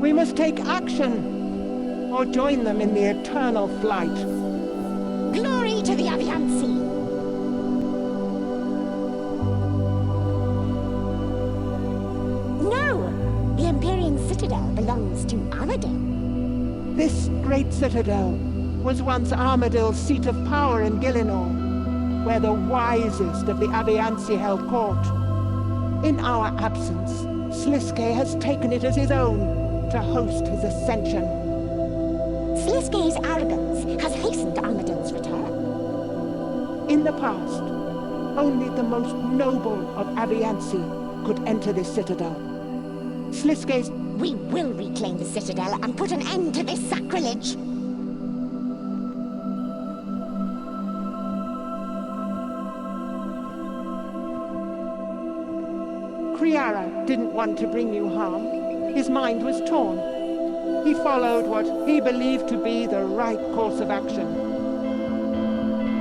We must take action, or join them in the eternal flight. Glory to the Aviansi! No! The Empyrean Citadel belongs to Armadil. This great citadel was once Armadil's seat of power in Gielinor, where the wisest of the Aviansi held court. In our absence, Sliske has taken it as his own to host his ascension. Sliske's arrogance has hastened Armadil's return. In the past, only the most noble of Aviansi could enter this citadel. Sliskay's... We will reclaim the citadel and put an end to this sacrilege. Kriara didn't want to bring you harm. His mind was torn. He followed what he believed to be the right course of action.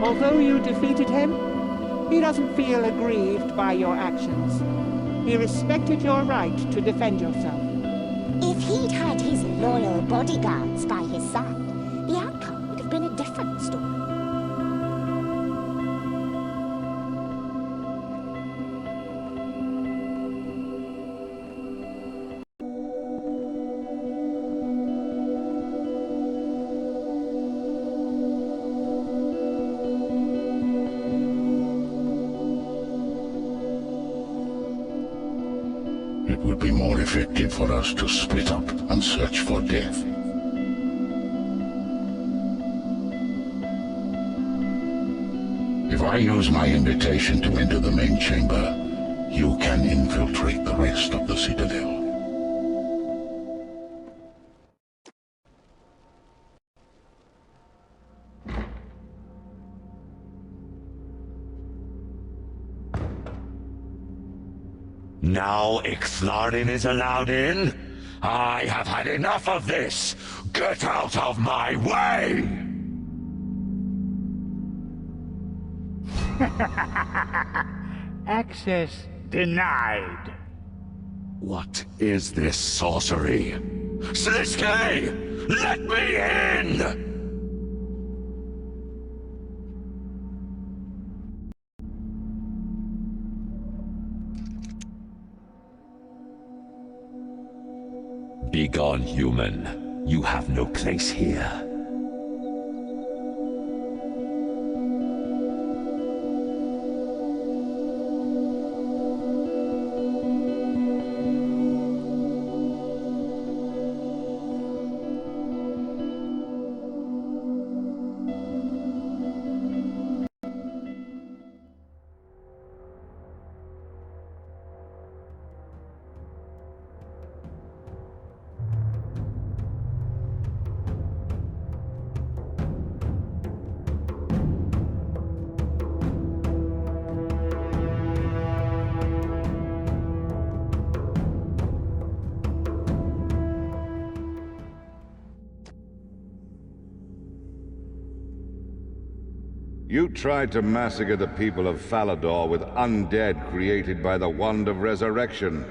Although you defeated him, he doesn't feel aggrieved by your actions. He respected your right to defend yourself. If he'd had his loyal bodyguards by his side, the outcome would have been a different story. It would be more effective for us to split up and search for death. If I use my invitation to enter the main chamber, you can infiltrate the rest of the citadel. Now Ixthlarin is allowed in? I have had enough of this! Get out of my way! Access denied. What is this sorcery? Sliskay! Let me in! Begone, human. You have no place here. You tried to massacre the people of Falador with undead created by the Wand of Resurrection.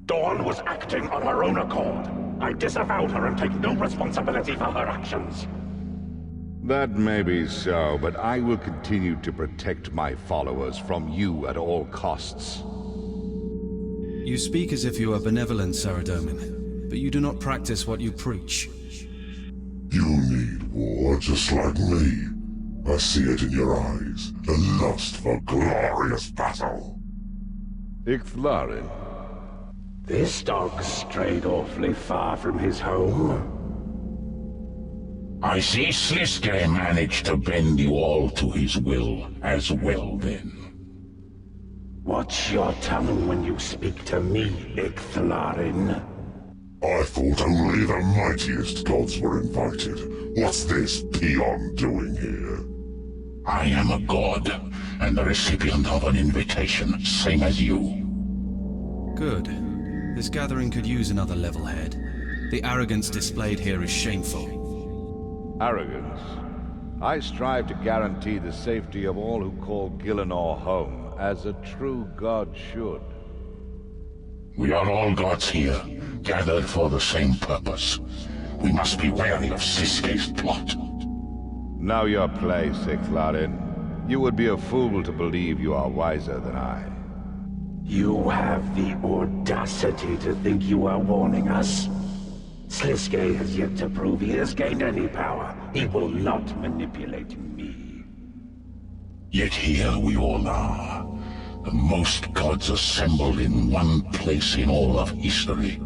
Dawn was acting on her own accord. I disavowed her and take no responsibility for her actions. That may be so, but I will continue to protect my followers from you at all costs. You speak as if you are benevolent, Saradomin, but you do not practice what you preach. You need war just like me. I see it in your eyes, the lust for glorious battle. Ixthlarin. This dog strayed awfully far from his home. I see Sliskay managed to bend you all to his will as well then. Watch your tongue when you speak to me, Ixthlarin. I thought only the mightiest gods were invited. What's this peon doing here? I am a god, and the recipient of an invitation, same as you. Good. This gathering could use another level head. The arrogance displayed here is shameful. Arrogance? I strive to guarantee the safety of all who call Gielinor home, as a true god should. We are all gods here, gathered for the same purpose. We must be wary of Sliskay's plot. Know your place, Ixthlarin. You would be a fool to believe you are wiser than I. You have the audacity to think you are warning us? Sliskay has yet to prove he has gained any power. He will not manipulate me. Yet here we all are. The most gods assembled in one place in all of history.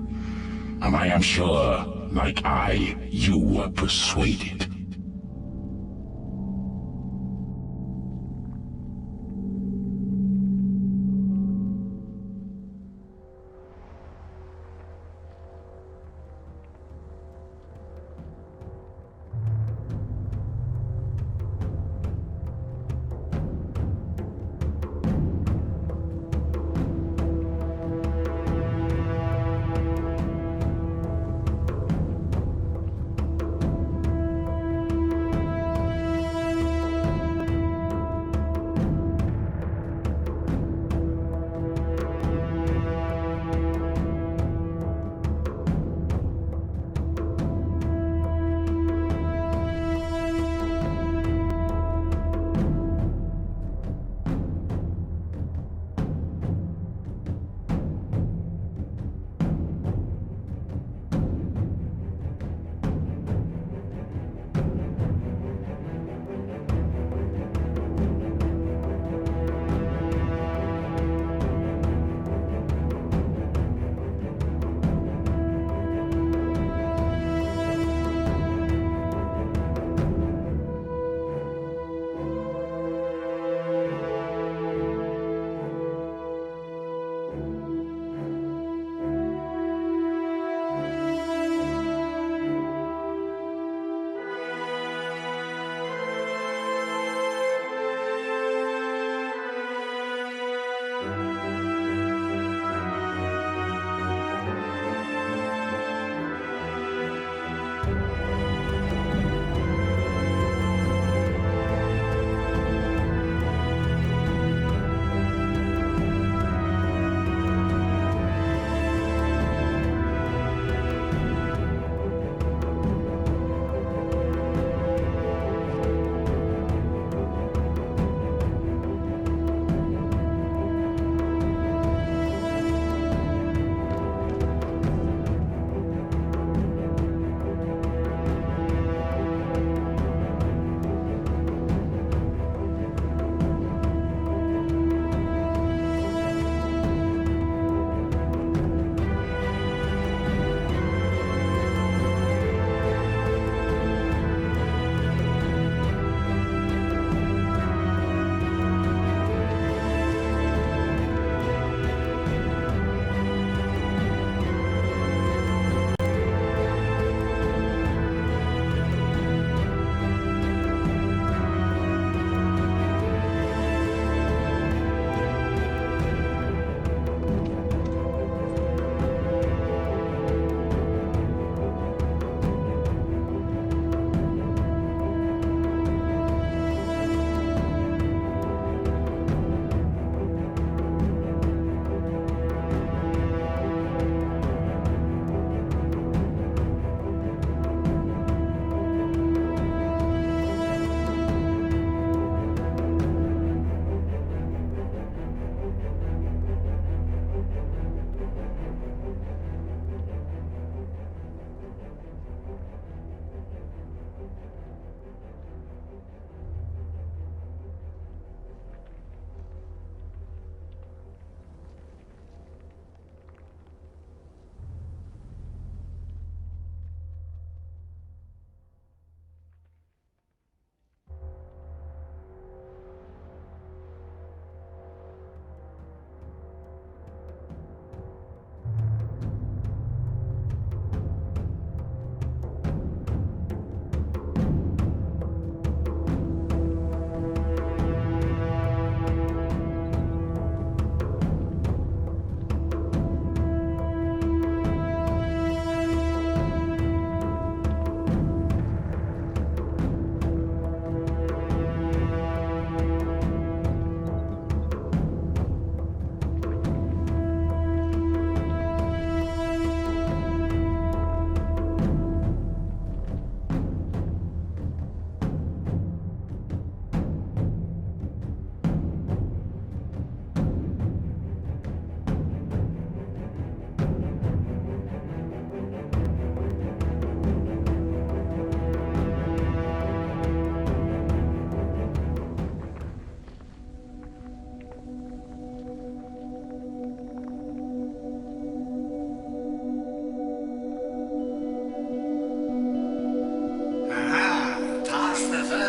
And I am sure, like you were persuaded.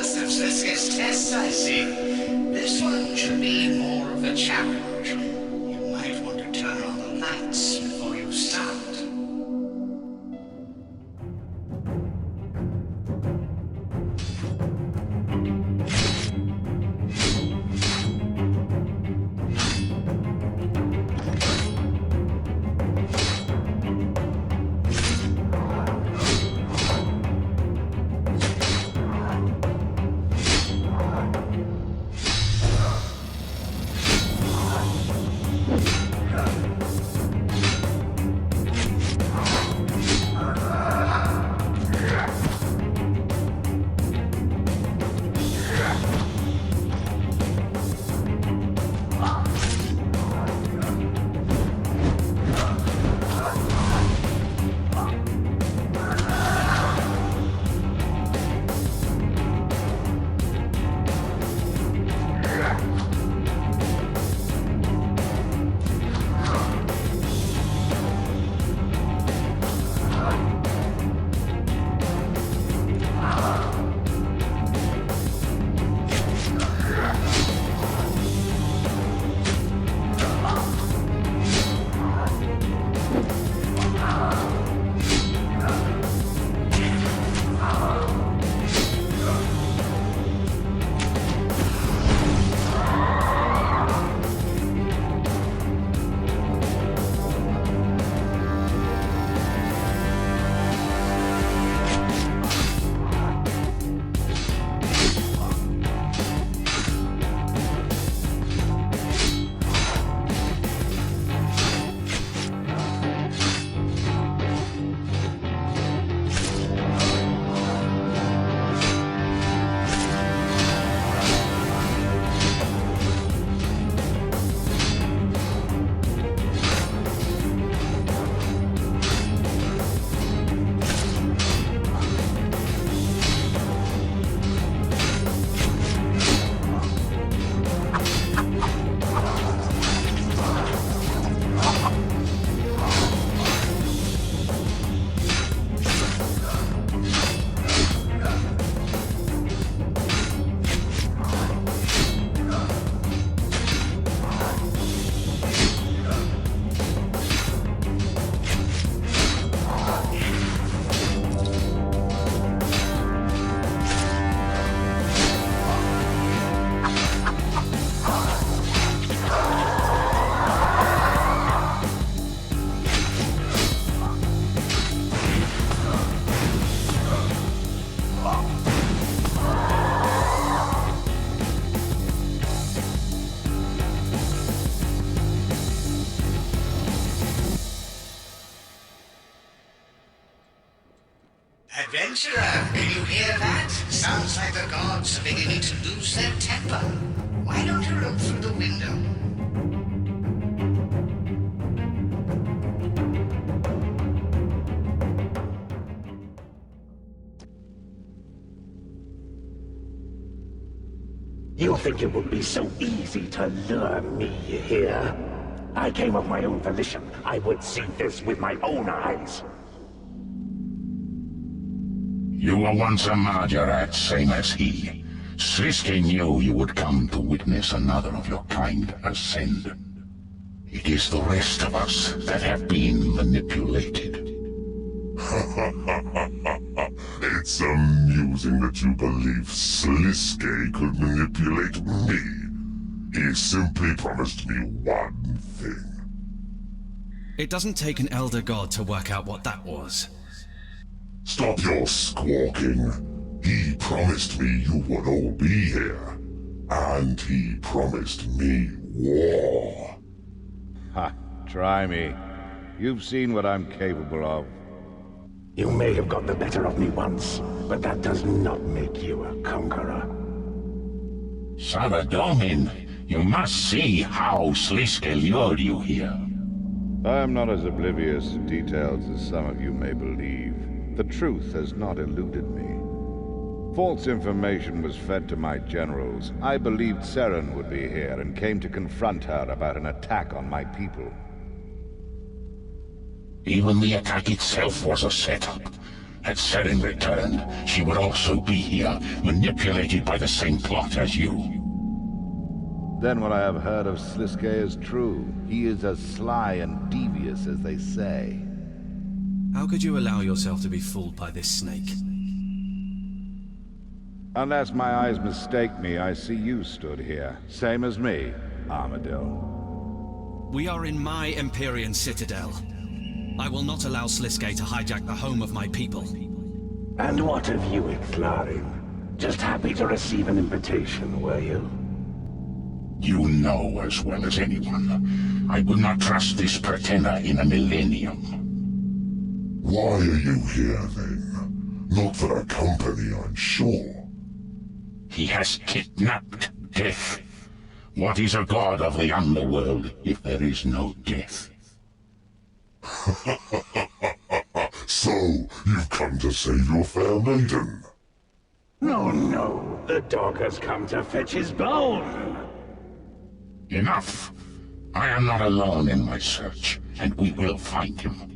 first of Sliske's tests, I see. This one should be more of a challenge. You might want to turn on the lights before you start. Adventurer, can you hear that? Sounds like the gods are beginning to lose their temper. Why don't you look through the window? You think it would be so easy to lure me here? I came of my own volition. I would see this with my own eyes. You were once a Margaret, same as he. Sliske knew you would come to witness another of your kind ascend. It is the rest of us that have been manipulated. It's amusing that you believe Sliske could manipulate me. He simply promised me one thing. It doesn't take an elder god to work out what that was. Stop your squawking. He promised me you would all be here. And he promised me war. Ha! Try me. You've seen what I'm capable of. You may have got the better of me once, but that does not make you a conqueror. Saradomin, you must see how Sliske lured you here. I'm not as oblivious to details as some of you may believe. The truth has not eluded me. False information was fed to my generals. I believed Seren would be here and came to confront her about an attack on my people. Even the attack itself was a setup. Had Seren returned, she would also be here, manipulated by the same plot as you. Then what I have heard of Sliske is true. He is as sly and devious as they say. How could you allow yourself to be fooled by this snake? Unless my eyes mistake me, I see you stood here. Same as me, Armadillo. We are in my Empyrean citadel. I will not allow Sliske to hijack the home of my people. And what of you, Ixlarin? Just happy to receive an invitation, were you? You know as well as anyone, I would not trust this pretender in a millennium. Why are you here, then? Not for a company, I'm sure. He has kidnapped death. What is a god of the underworld if there is no death? So, you've come to save your fair maiden? No, no, the dog has come to fetch his bone. Enough! I am not alone in my search, and we will find him.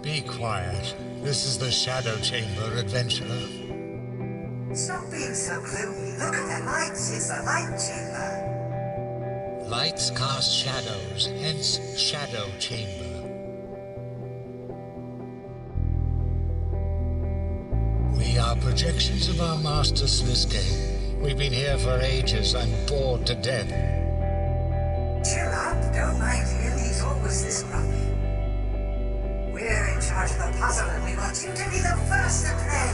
Be quiet. This is the Shadow Chamber, adventurer. Stop being so gloomy. Look at the lights. It's the light chamber. Lights cast shadows, hence Shadow Chamber. We are projections of our master Sliske. We've been here for ages. I'm bored to death. Chill out. Don't mind him. He's always this grumpy. We're in charge of the puzzle, and we want you to be the first to play.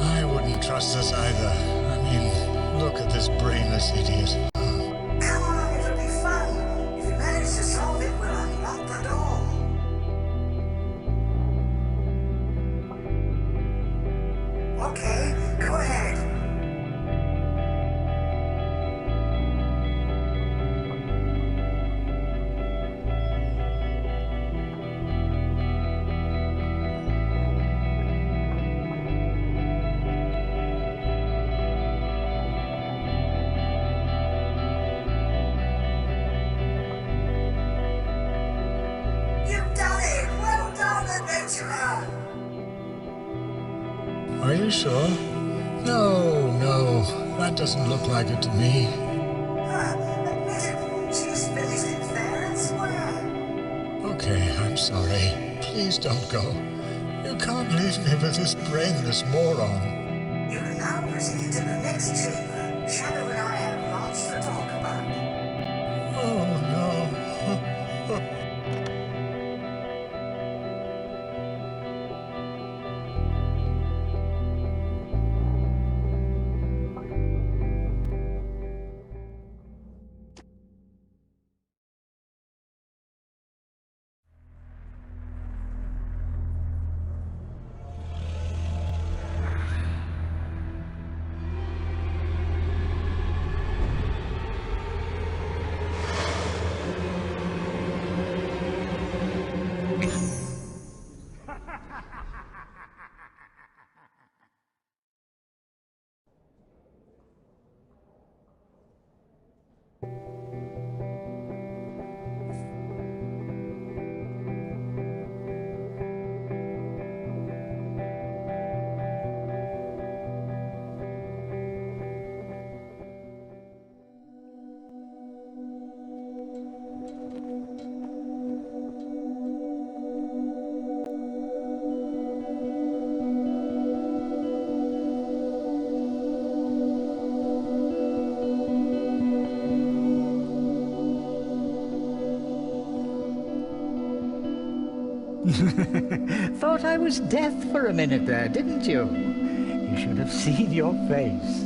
I wouldn't trust us either. I mean, look at this brainless idiot. Come on, it'll be fun. If you manage to solve it, we'll unlock the door. Okay, go ahead. Are you sure? No, that doesn't look like it to me. Admit it. She's finished it fair and square. Okay, I'm sorry. Please don't go. You can't leave me with this brainless moron. You can now proceed to the next chamber. Shadow and I have lots to talk about. Oh no. Thought I was death for a minute there, didn't you? You should have seen your face.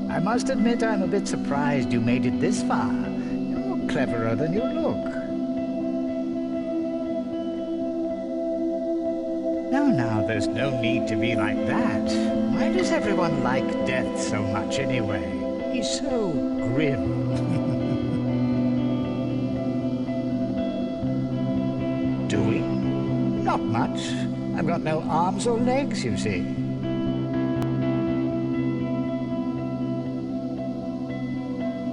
I must admit I'm a bit surprised you made it this far. You're cleverer than you look. Now, there's no need to be like that. Why does everyone like death so much anyway? He's so grim. Doing? Not much. I've got no arms or legs, you see.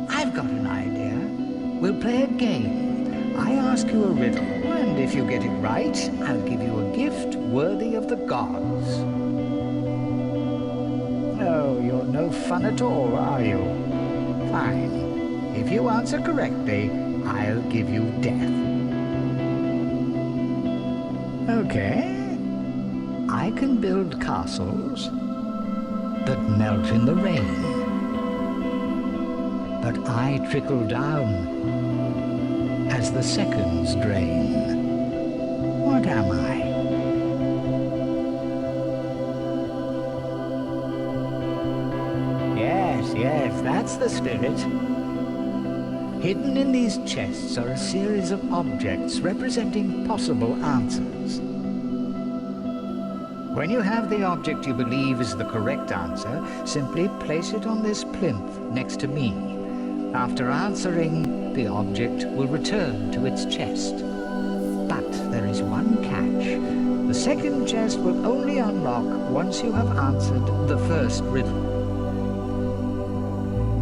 I've got an idea. We'll play a game. I ask you a riddle, and if you get it right, I'll give you a gift worthy of the gods. Oh, you're no fun at all, are you? Fine. If you answer correctly, I'll give you death. Okay. I can build castles that melt in the rain. But I trickle down as the seconds drain. What am I? Yes, that's the spirit. Hidden in these chests are a series of objects representing possible answers. When you have the object you believe is the correct answer, simply place it on this plinth next to me. After answering, the object will return to its chest. But there is one catch. The second chest will only unlock once you have answered the first riddle.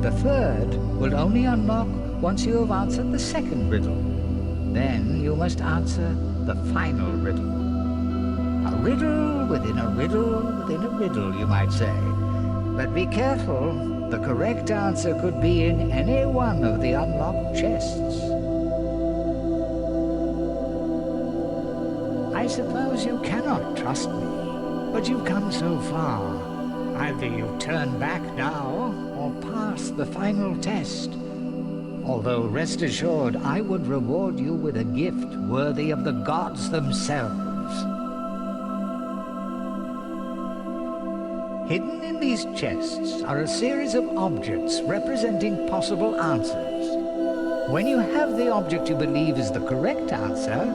The third will only unlock once you have answered the second riddle. Then you must answer the final riddle. A riddle within a riddle within a riddle, you might say. But be careful. The correct answer could be in any one of the unlocked chests. I suppose you cannot trust me, but you've come so far. Either you turn back now, or pass the final test. Although rest assured, I would reward you with a gift worthy of the gods themselves. Hidden in these chests are a series of objects representing possible answers. When you have the object you believe is the correct answer,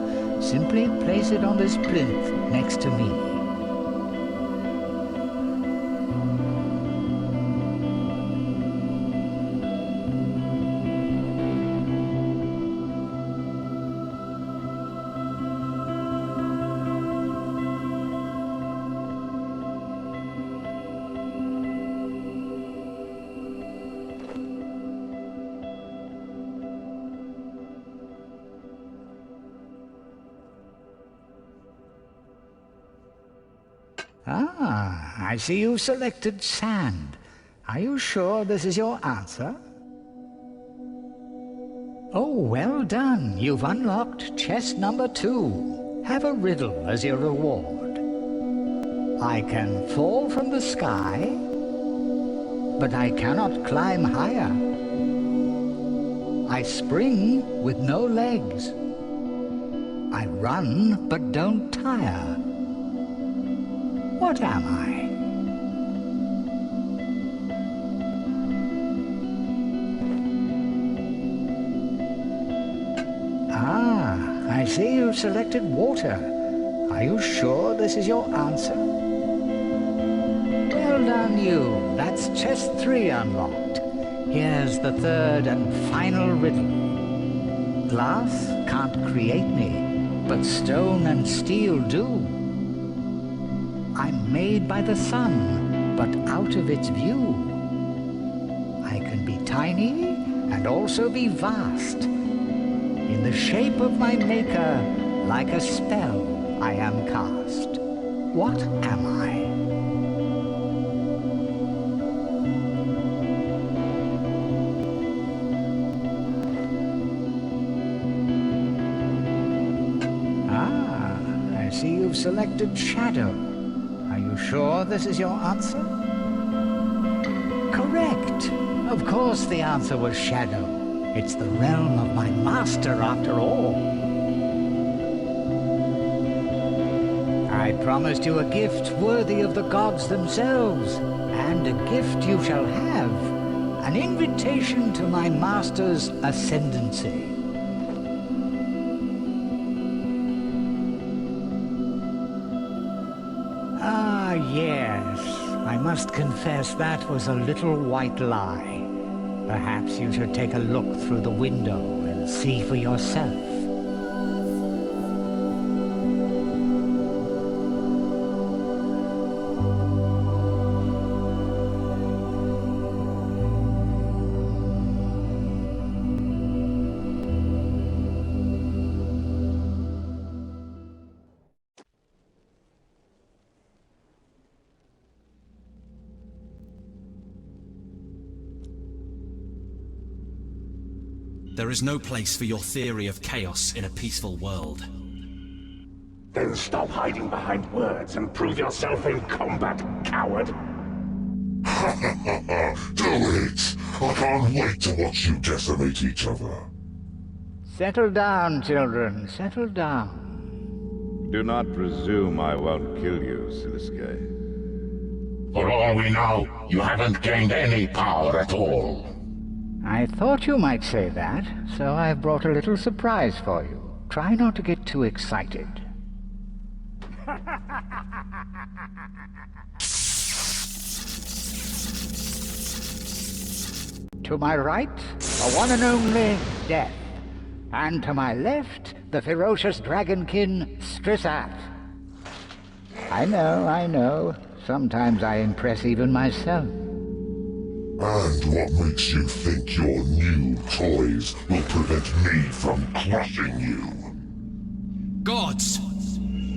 simply place it on this plinth next to me. I see you've selected sand. Are you sure this is your answer? Oh, well done. You've unlocked chest number 2. Have a riddle as your reward. I can fall from the sky, but I cannot climb higher. I spring with no legs. I run but don't tire. What am I? I see you've selected water. Are you sure this is your answer? Well done, you. That's chest 3 unlocked. Here's the third and final riddle. Glass can't create me, but stone and steel do. I'm made by the sun, but out of its view. I can be tiny and also be vast. In the shape of my maker, like a spell, I am cast. What am I? I see you've selected shadow. Are you sure this is your answer? Correct. Of course the answer was shadow. It's the realm of my master, after all. I promised you a gift worthy of the gods themselves, and a gift you shall have. An invitation to my master's ascendancy. Ah, yes. I must confess that was a little white lie. Perhaps you should take a look through the window and see for yourself. There is no place for your theory of chaos in a peaceful world. Then stop hiding behind words and prove yourself in combat, coward! Ha ha ha ha! Do it! I can't wait to watch you decimate each other. Settle down, children. Settle down. Do not presume I won't kill you, Siliske. For all we know, you haven't gained any power at all. I thought you might say that, so I've brought a little surprise for you. Try not to get too excited. To my right, the one and only Death. And to my left, the ferocious dragonkin Strissat. I know. Sometimes I impress even myself. And what makes you think your new toys will prevent me from crushing you? Gods!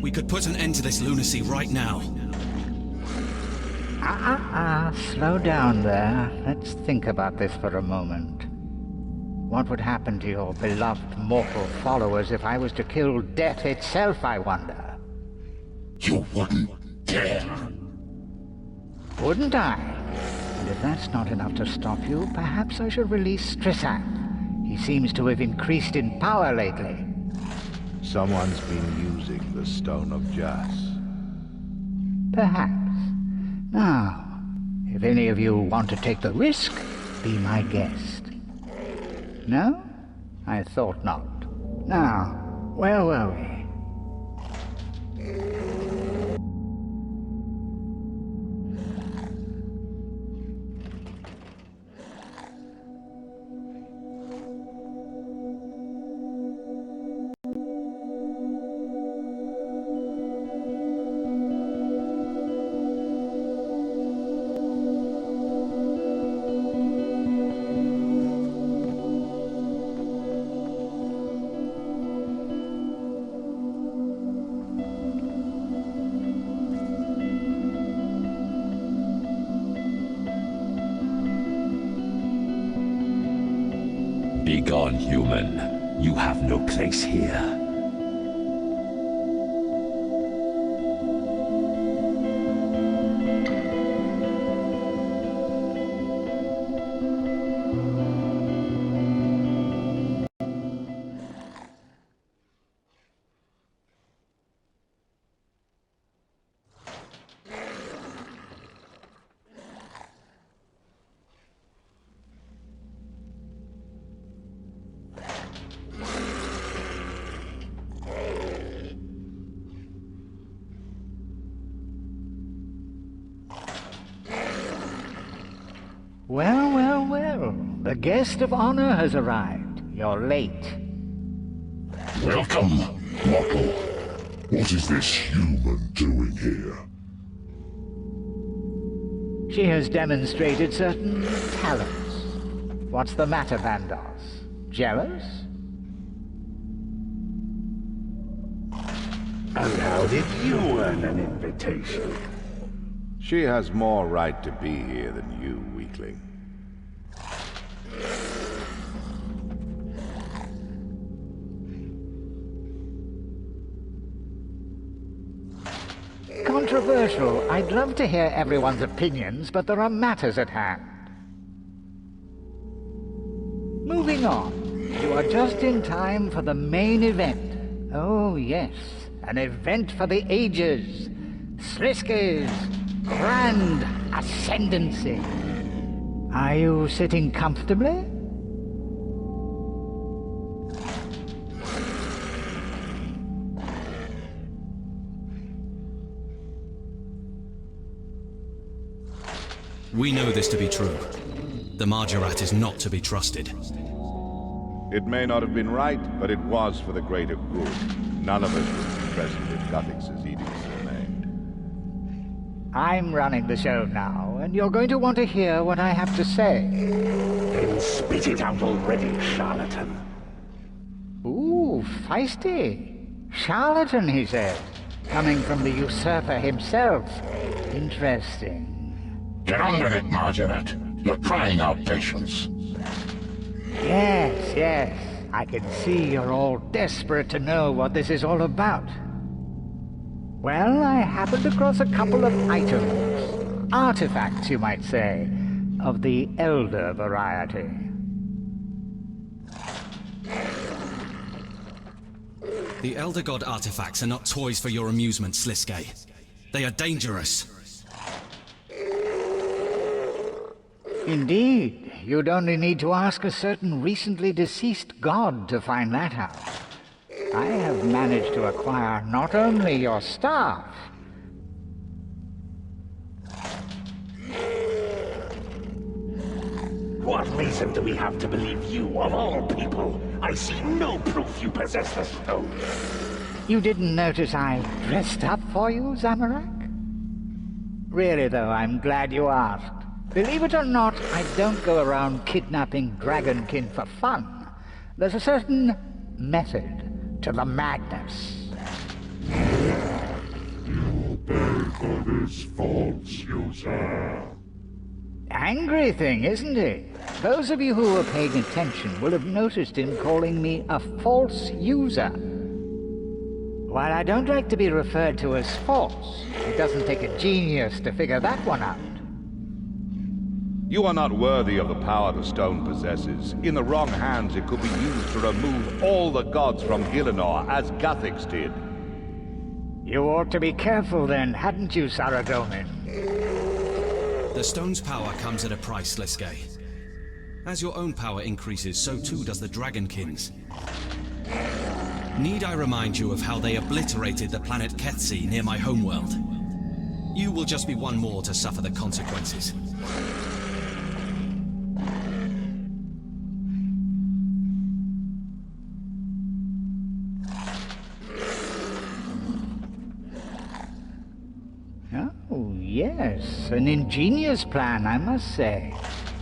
We could put an end to this lunacy right now. Slow down there. Let's think about this for a moment. What would happen to your beloved mortal followers if I was to kill death itself, I wonder? You wouldn't dare. Wouldn't I? And if that's not enough to stop you, perhaps I should release Strissat. He seems to have increased in power lately. Someone's been using the Stone of Jas. Perhaps. Now, if any of you want to take the risk, be my guest. No? I thought not. Now, where were we? Begone, human. You have no place here. Well. The guest of honor has arrived. You're late. Welcome, mortal. What is this human doing here? She has demonstrated certain talents. What's the matter, Vandos? Jealous? And how did you earn an invitation? She has more right to be here than you, weakling. Controversial. I'd love to hear everyone's opinions, but there are matters at hand. Moving on. You are just in time for the main event. Oh, yes. An event for the ages. Sliskey's grand ascendancy. Are you sitting comfortably? We know this to be true. The Margaret is not to be trusted. It may not have been right, but it was for the greater good. None of us would be present if Guthix's edicts remained. I'm running the show now, and you're going to want to hear what I have to say. Then spit it out already, charlatan. Ooh, feisty. Charlatan, he said. Coming from the usurper himself. Interesting. Get on with it, Margaret. You're crying out patience. Yes, yes. I can see you're all desperate to know what this is all about. Well, I happened across a couple of items. Artifacts, you might say, of the elder variety. The Elder God artifacts are not toys for your amusement, Sliskey. They are dangerous. Indeed. You'd only need to ask a certain recently deceased god to find that out. I have managed to acquire not only your staff... What reason do we have to believe you, of all people? I see no proof you possess the stone. You didn't notice I dressed up for you, Zamorak? Really, though, I'm glad you asked. Believe it or not, I don't go around kidnapping dragonkin for fun. There's a certain method to the madness. You pay for this false user. Angry thing, isn't it? Those of you who are paying attention will have noticed him calling me a false user. While I don't like to be referred to as false, it doesn't take a genius to figure that one out. You are not worthy of the power the stone possesses. In the wrong hands, it could be used to remove all the gods from Gielinor, as Guthix did. You ought to be careful then, hadn't you, Saradomin? The stone's power comes at a price, Sliskey. As your own power increases, so too does the Dragonkin's. Need I remind you of how they obliterated the planet Kethsi near my homeworld? You will just be one more to suffer the consequences. Oh, yes, an ingenious plan, I must say.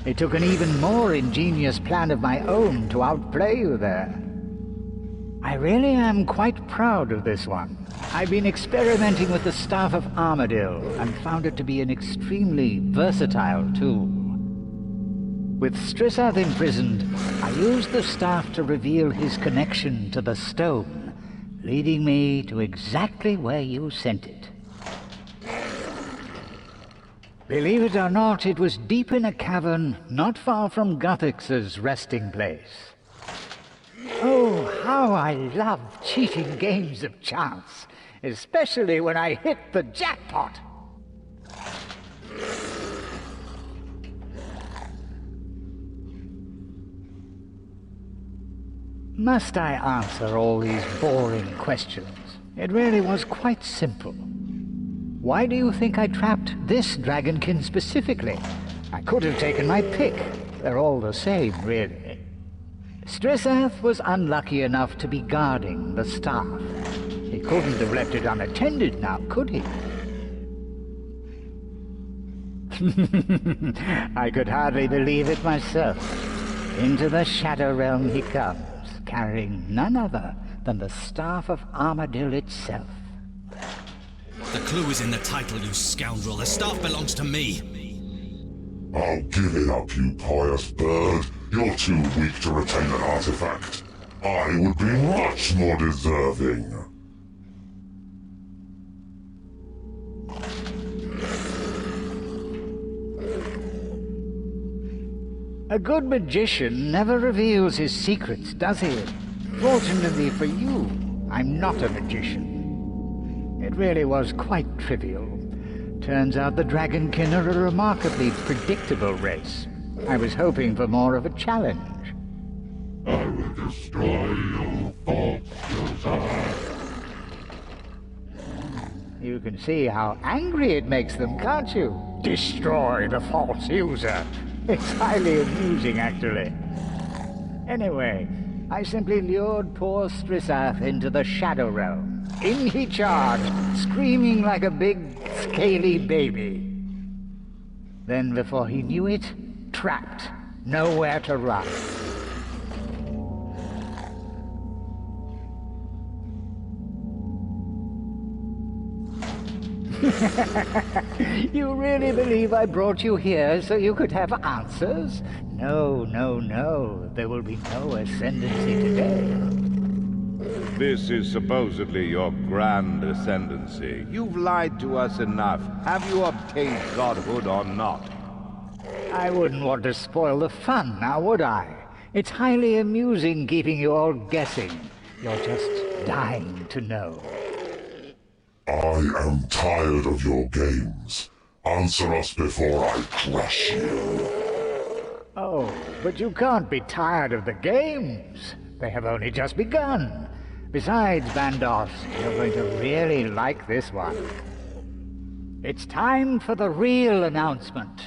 It took an even more ingenious plan of my own to outplay you there. I really am quite proud of this one. I've been experimenting with the Staff of Armadil and found it to be an extremely versatile tool. With Strissath imprisoned, I used the staff to reveal his connection to the stone, leading me to exactly where you sent it. Believe it or not, it was deep in a cavern not far from Guthix's resting place. Oh, how I love cheating games of chance, especially when I hit the jackpot. Must I answer all these boring questions? It really was quite simple. Why do you think I trapped this dragonkin specifically? I could have taken my pick. They're all the same, really. Strissath was unlucky enough to be guarding the staff. He couldn't have left it unattended now, could he? I could hardly believe it myself. Into the Shadow Realm he comes, carrying none other than the Staff of Armadil itself. The clue is in the title, you scoundrel. The staff belongs to me. Oh, give it up, you pious bird. You're too weak to retain an artifact. I would be much more deserving. A good magician never reveals his secrets, does he? Fortunately for you, I'm not a magician. It really was quite trivial. Turns out the Dragonkin are a remarkably predictable race. I was hoping for more of a challenge. I will destroy you, false user. You can see how angry it makes them, can't you? Destroy the false user. It's highly amusing, actually. Anyway, I simply lured poor Strissath into the Shadow Realm. In he charged, screaming like a big, scaly baby. Then, before he knew it, trapped, nowhere to run. You really believe I brought you here so you could have answers? No, no, no. There will be no ascendancy today. This is supposedly your grand ascendancy. You've lied to us enough. Have you obtained godhood or not? I wouldn't want to spoil the fun, now would I? It's highly amusing keeping you all guessing. You're just dying to know. I am tired of your games. Answer us before I crush you. Oh, but you can't be tired of the games. They have only just begun. Besides, Bandos, you're going to really like this one. It's time for the real announcement.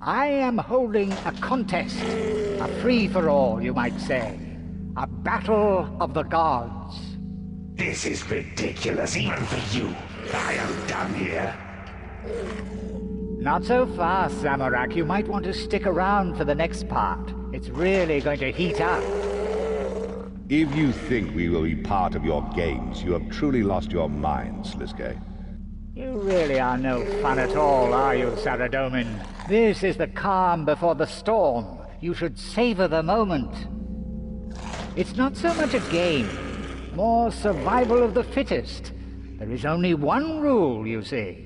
I am holding a contest. A free-for-all, you might say. A battle of the gods. This is ridiculous, even for you. I am done here. Not so fast, Zamorak. You might want to stick around for the next part. It's really going to heat up. If you think we will be part of your games, you have truly lost your mind, Sliske. You really are no fun at all, are you, Saradomin? This is the calm before the storm. You should savor the moment. It's not so much a game, more survival of the fittest. There is only one rule, you see.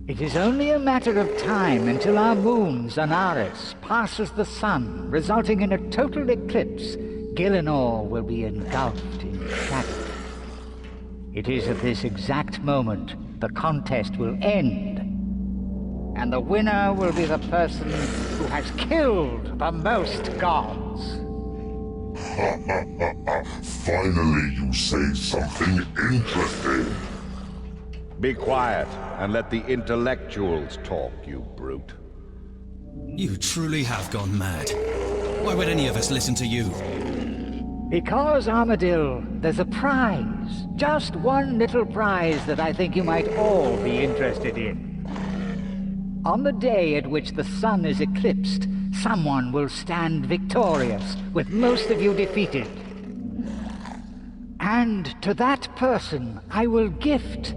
It is only a matter of time until our moon, Zanaris, passes the sun, resulting in a total eclipse. Gielinor will be engulfed in shadow. It is at this exact moment the contest will end. And the winner will be the person who has killed the most gods. Finally, you say something interesting. Be quiet and let the intellectuals talk, you brute. You truly have gone mad. Why would any of us listen to you? Because, Armadil, there's a prize. Just one little prize that I think you might all be interested in. On the day at which the sun is eclipsed, someone will stand victorious, with most of you defeated. And to that person, I will gift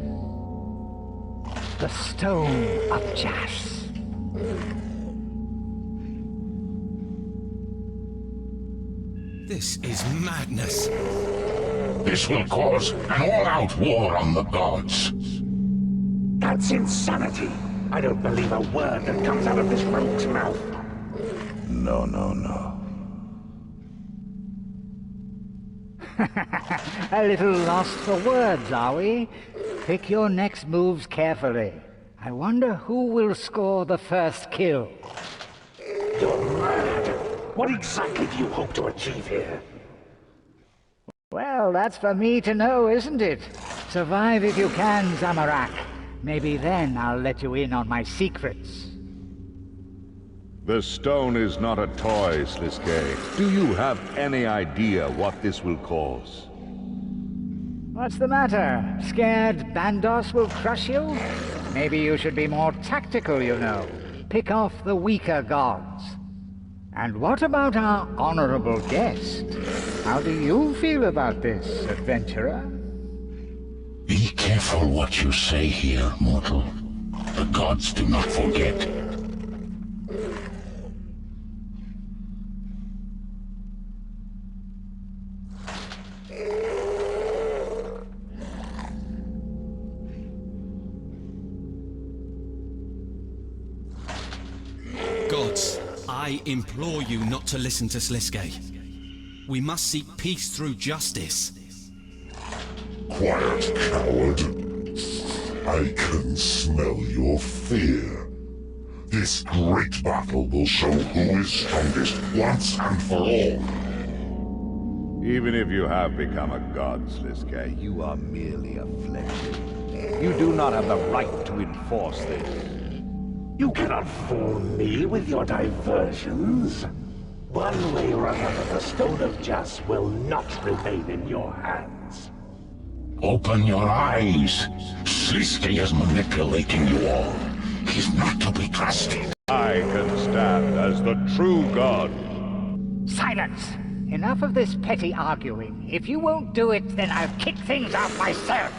the Stone of Jas. This is madness. This will cause an all-out war on the gods. That's insanity. I don't believe a word that comes out of this rogue's mouth. No, no, no. A little lost for words, are we? Pick your next moves carefully. I wonder who will score the first kill. You're mad. What exactly do you hope to achieve here? Well, that's for me to know, isn't it? Survive if you can, Zamorak. Maybe then I'll let you in on my secrets. The stone is not a toy, Sliske. Do you have any idea what this will cause? What's the matter? Scared Bandos will crush you? Maybe you should be more tactical, you know. Pick off the weaker gods. And what about our honorable guest? How do you feel about this, adventurer? Be careful what you say here, mortal. The gods do not forget. Gods, I implore you not to listen to Sliske. We must seek peace through justice. Quiet, coward. I can smell your fear. This great battle will show who is strongest once and for all. Even if you have become a god, Sliske, you are merely a flesh. You do not have the right to enforce this. You cannot fool me with your diversions. One way or another, the Stone of Jas will not remain in your hands. Open your eyes. Sliske is manipulating you all. He's not to be trusted. I can stand as the true god. Silence! Enough of this petty arguing. If you won't do it, then I'll kick things off myself.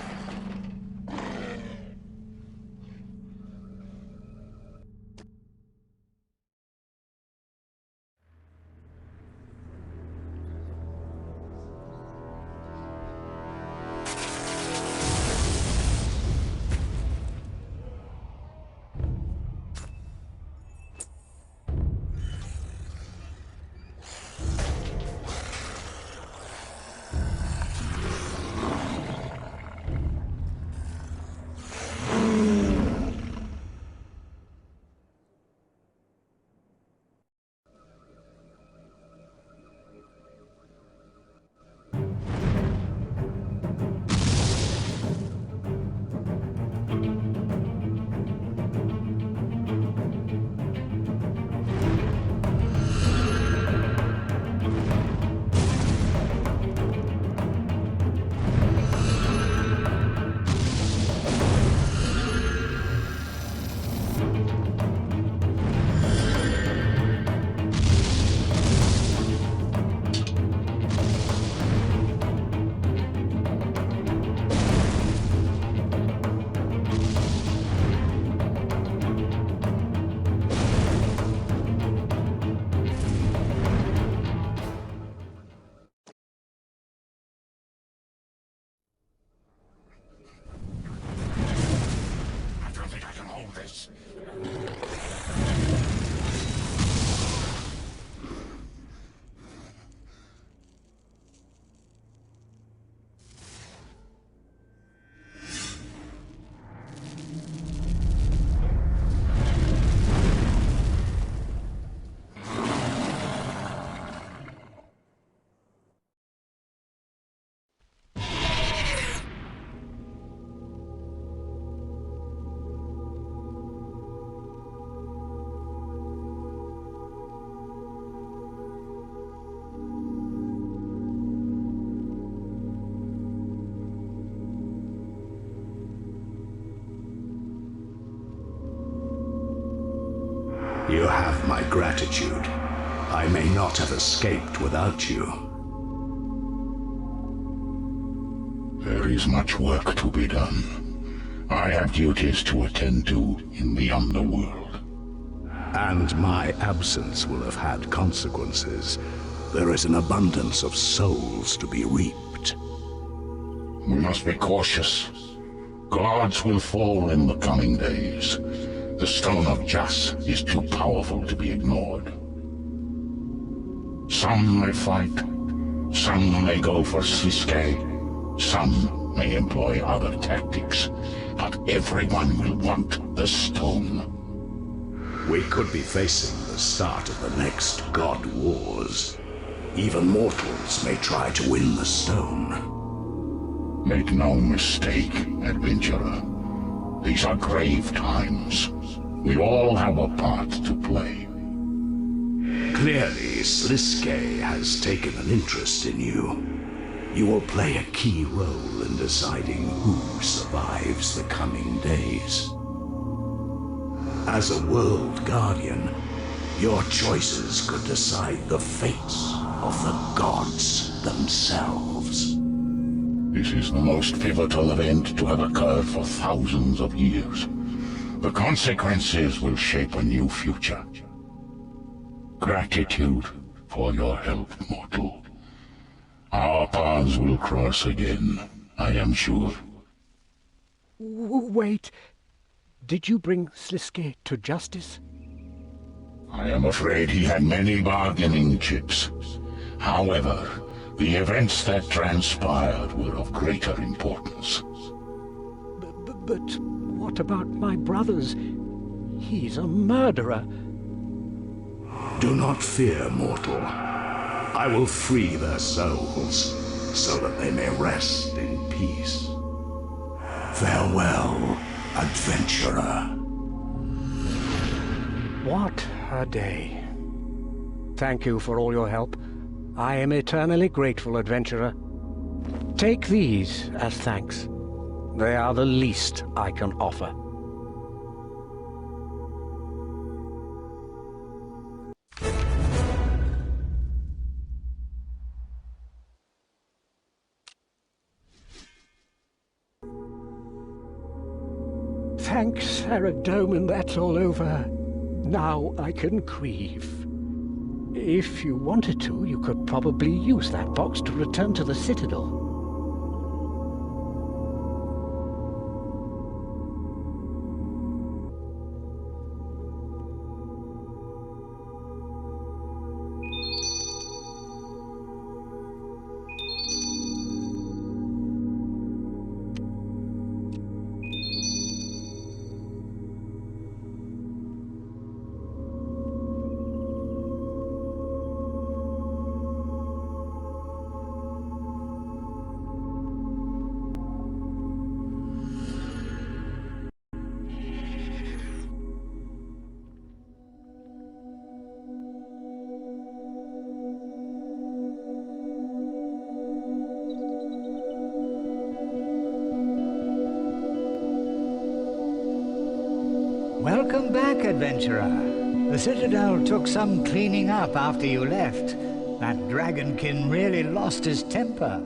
You have my gratitude. I may not have escaped without you. There is much work to be done. I have duties to attend to in the underworld. And my absence will have had consequences. There is an abundance of souls to be reaped. We must be cautious. Gods will fall in the coming days. The Stone of Jas is too powerful to be ignored. Some may fight, some may go for Sliske, some may employ other tactics, but everyone will want the stone. We could be facing the start of the next God Wars. Even mortals may try to win the stone. Make no mistake, adventurer. These are grave times. We all have a part to play. Clearly, Sliske has taken an interest in you. You will play a key role in deciding who survives the coming days. As a world guardian, your choices could decide the fates of the gods themselves. This is the most pivotal event to have occurred for thousands of years. The consequences will shape a new future. Gratitude for your help, mortal. Our paths will cross again, I am sure. Wait. Did you bring Sliske to justice? I am afraid he had many bargaining chips. However, the events that transpired were of greater importance. But what about my brothers? He's a murderer. Do not fear, mortal. I will free their souls, so that they may rest in peace. Farewell, adventurer. What a day. Thank you for all your help. I am eternally grateful, adventurer. Take these as thanks. They are the least I can offer. Thanks, Saradomin, that's all over. Now I can grieve. If you wanted to, you could probably use that box to return to the Citadel. Welcome back, adventurer. The Citadel took some cleaning up after you left. That dragonkin really lost his temper.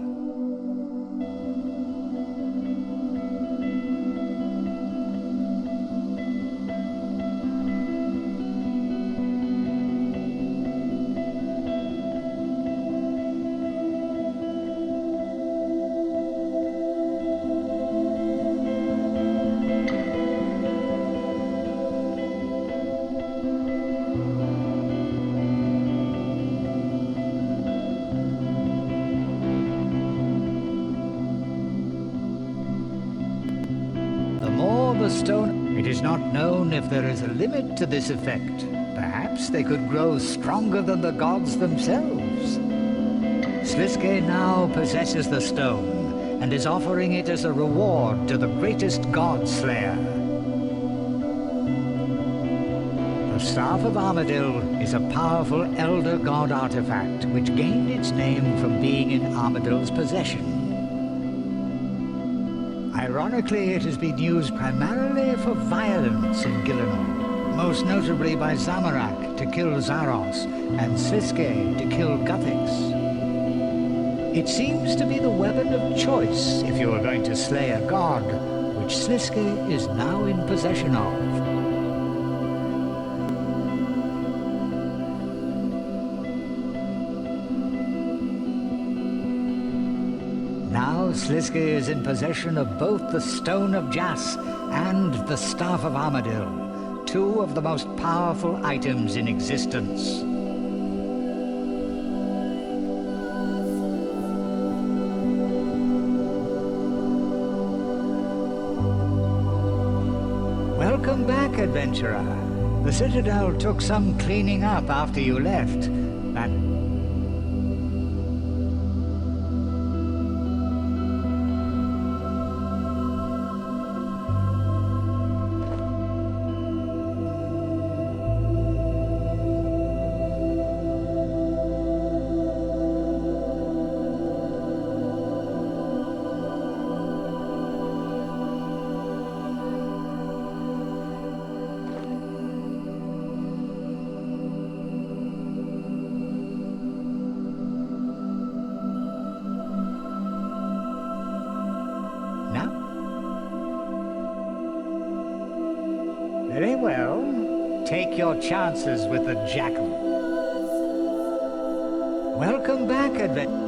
It is not known if there is a limit to this effect. Perhaps they could grow stronger than the gods themselves. Sliske now possesses the stone, and is offering it as a reward to the greatest god slayer. The Staff of Armadyl is a powerful Elder God artifact, which gained its name from being in Armadyl's possession. Ironically, it has been used primarily for violence in Gielinor, most notably by Zamorak to kill Zaros and Sliske to kill Guthix. It seems to be the weapon of choice if you are going to slay a god, which Sliske is now in possession of. Sliske is in possession of both the Stone of Jas and the Staff of Armadyl, two of the most powerful items in existence. Welcome back, adventurer. The Citadel took some cleaning up after you left. Very well. Take your chances with the jackal. Welcome back, adventurer.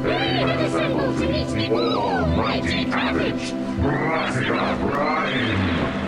They have assembled to meet the almighty cabbage! Rise up, Ryan!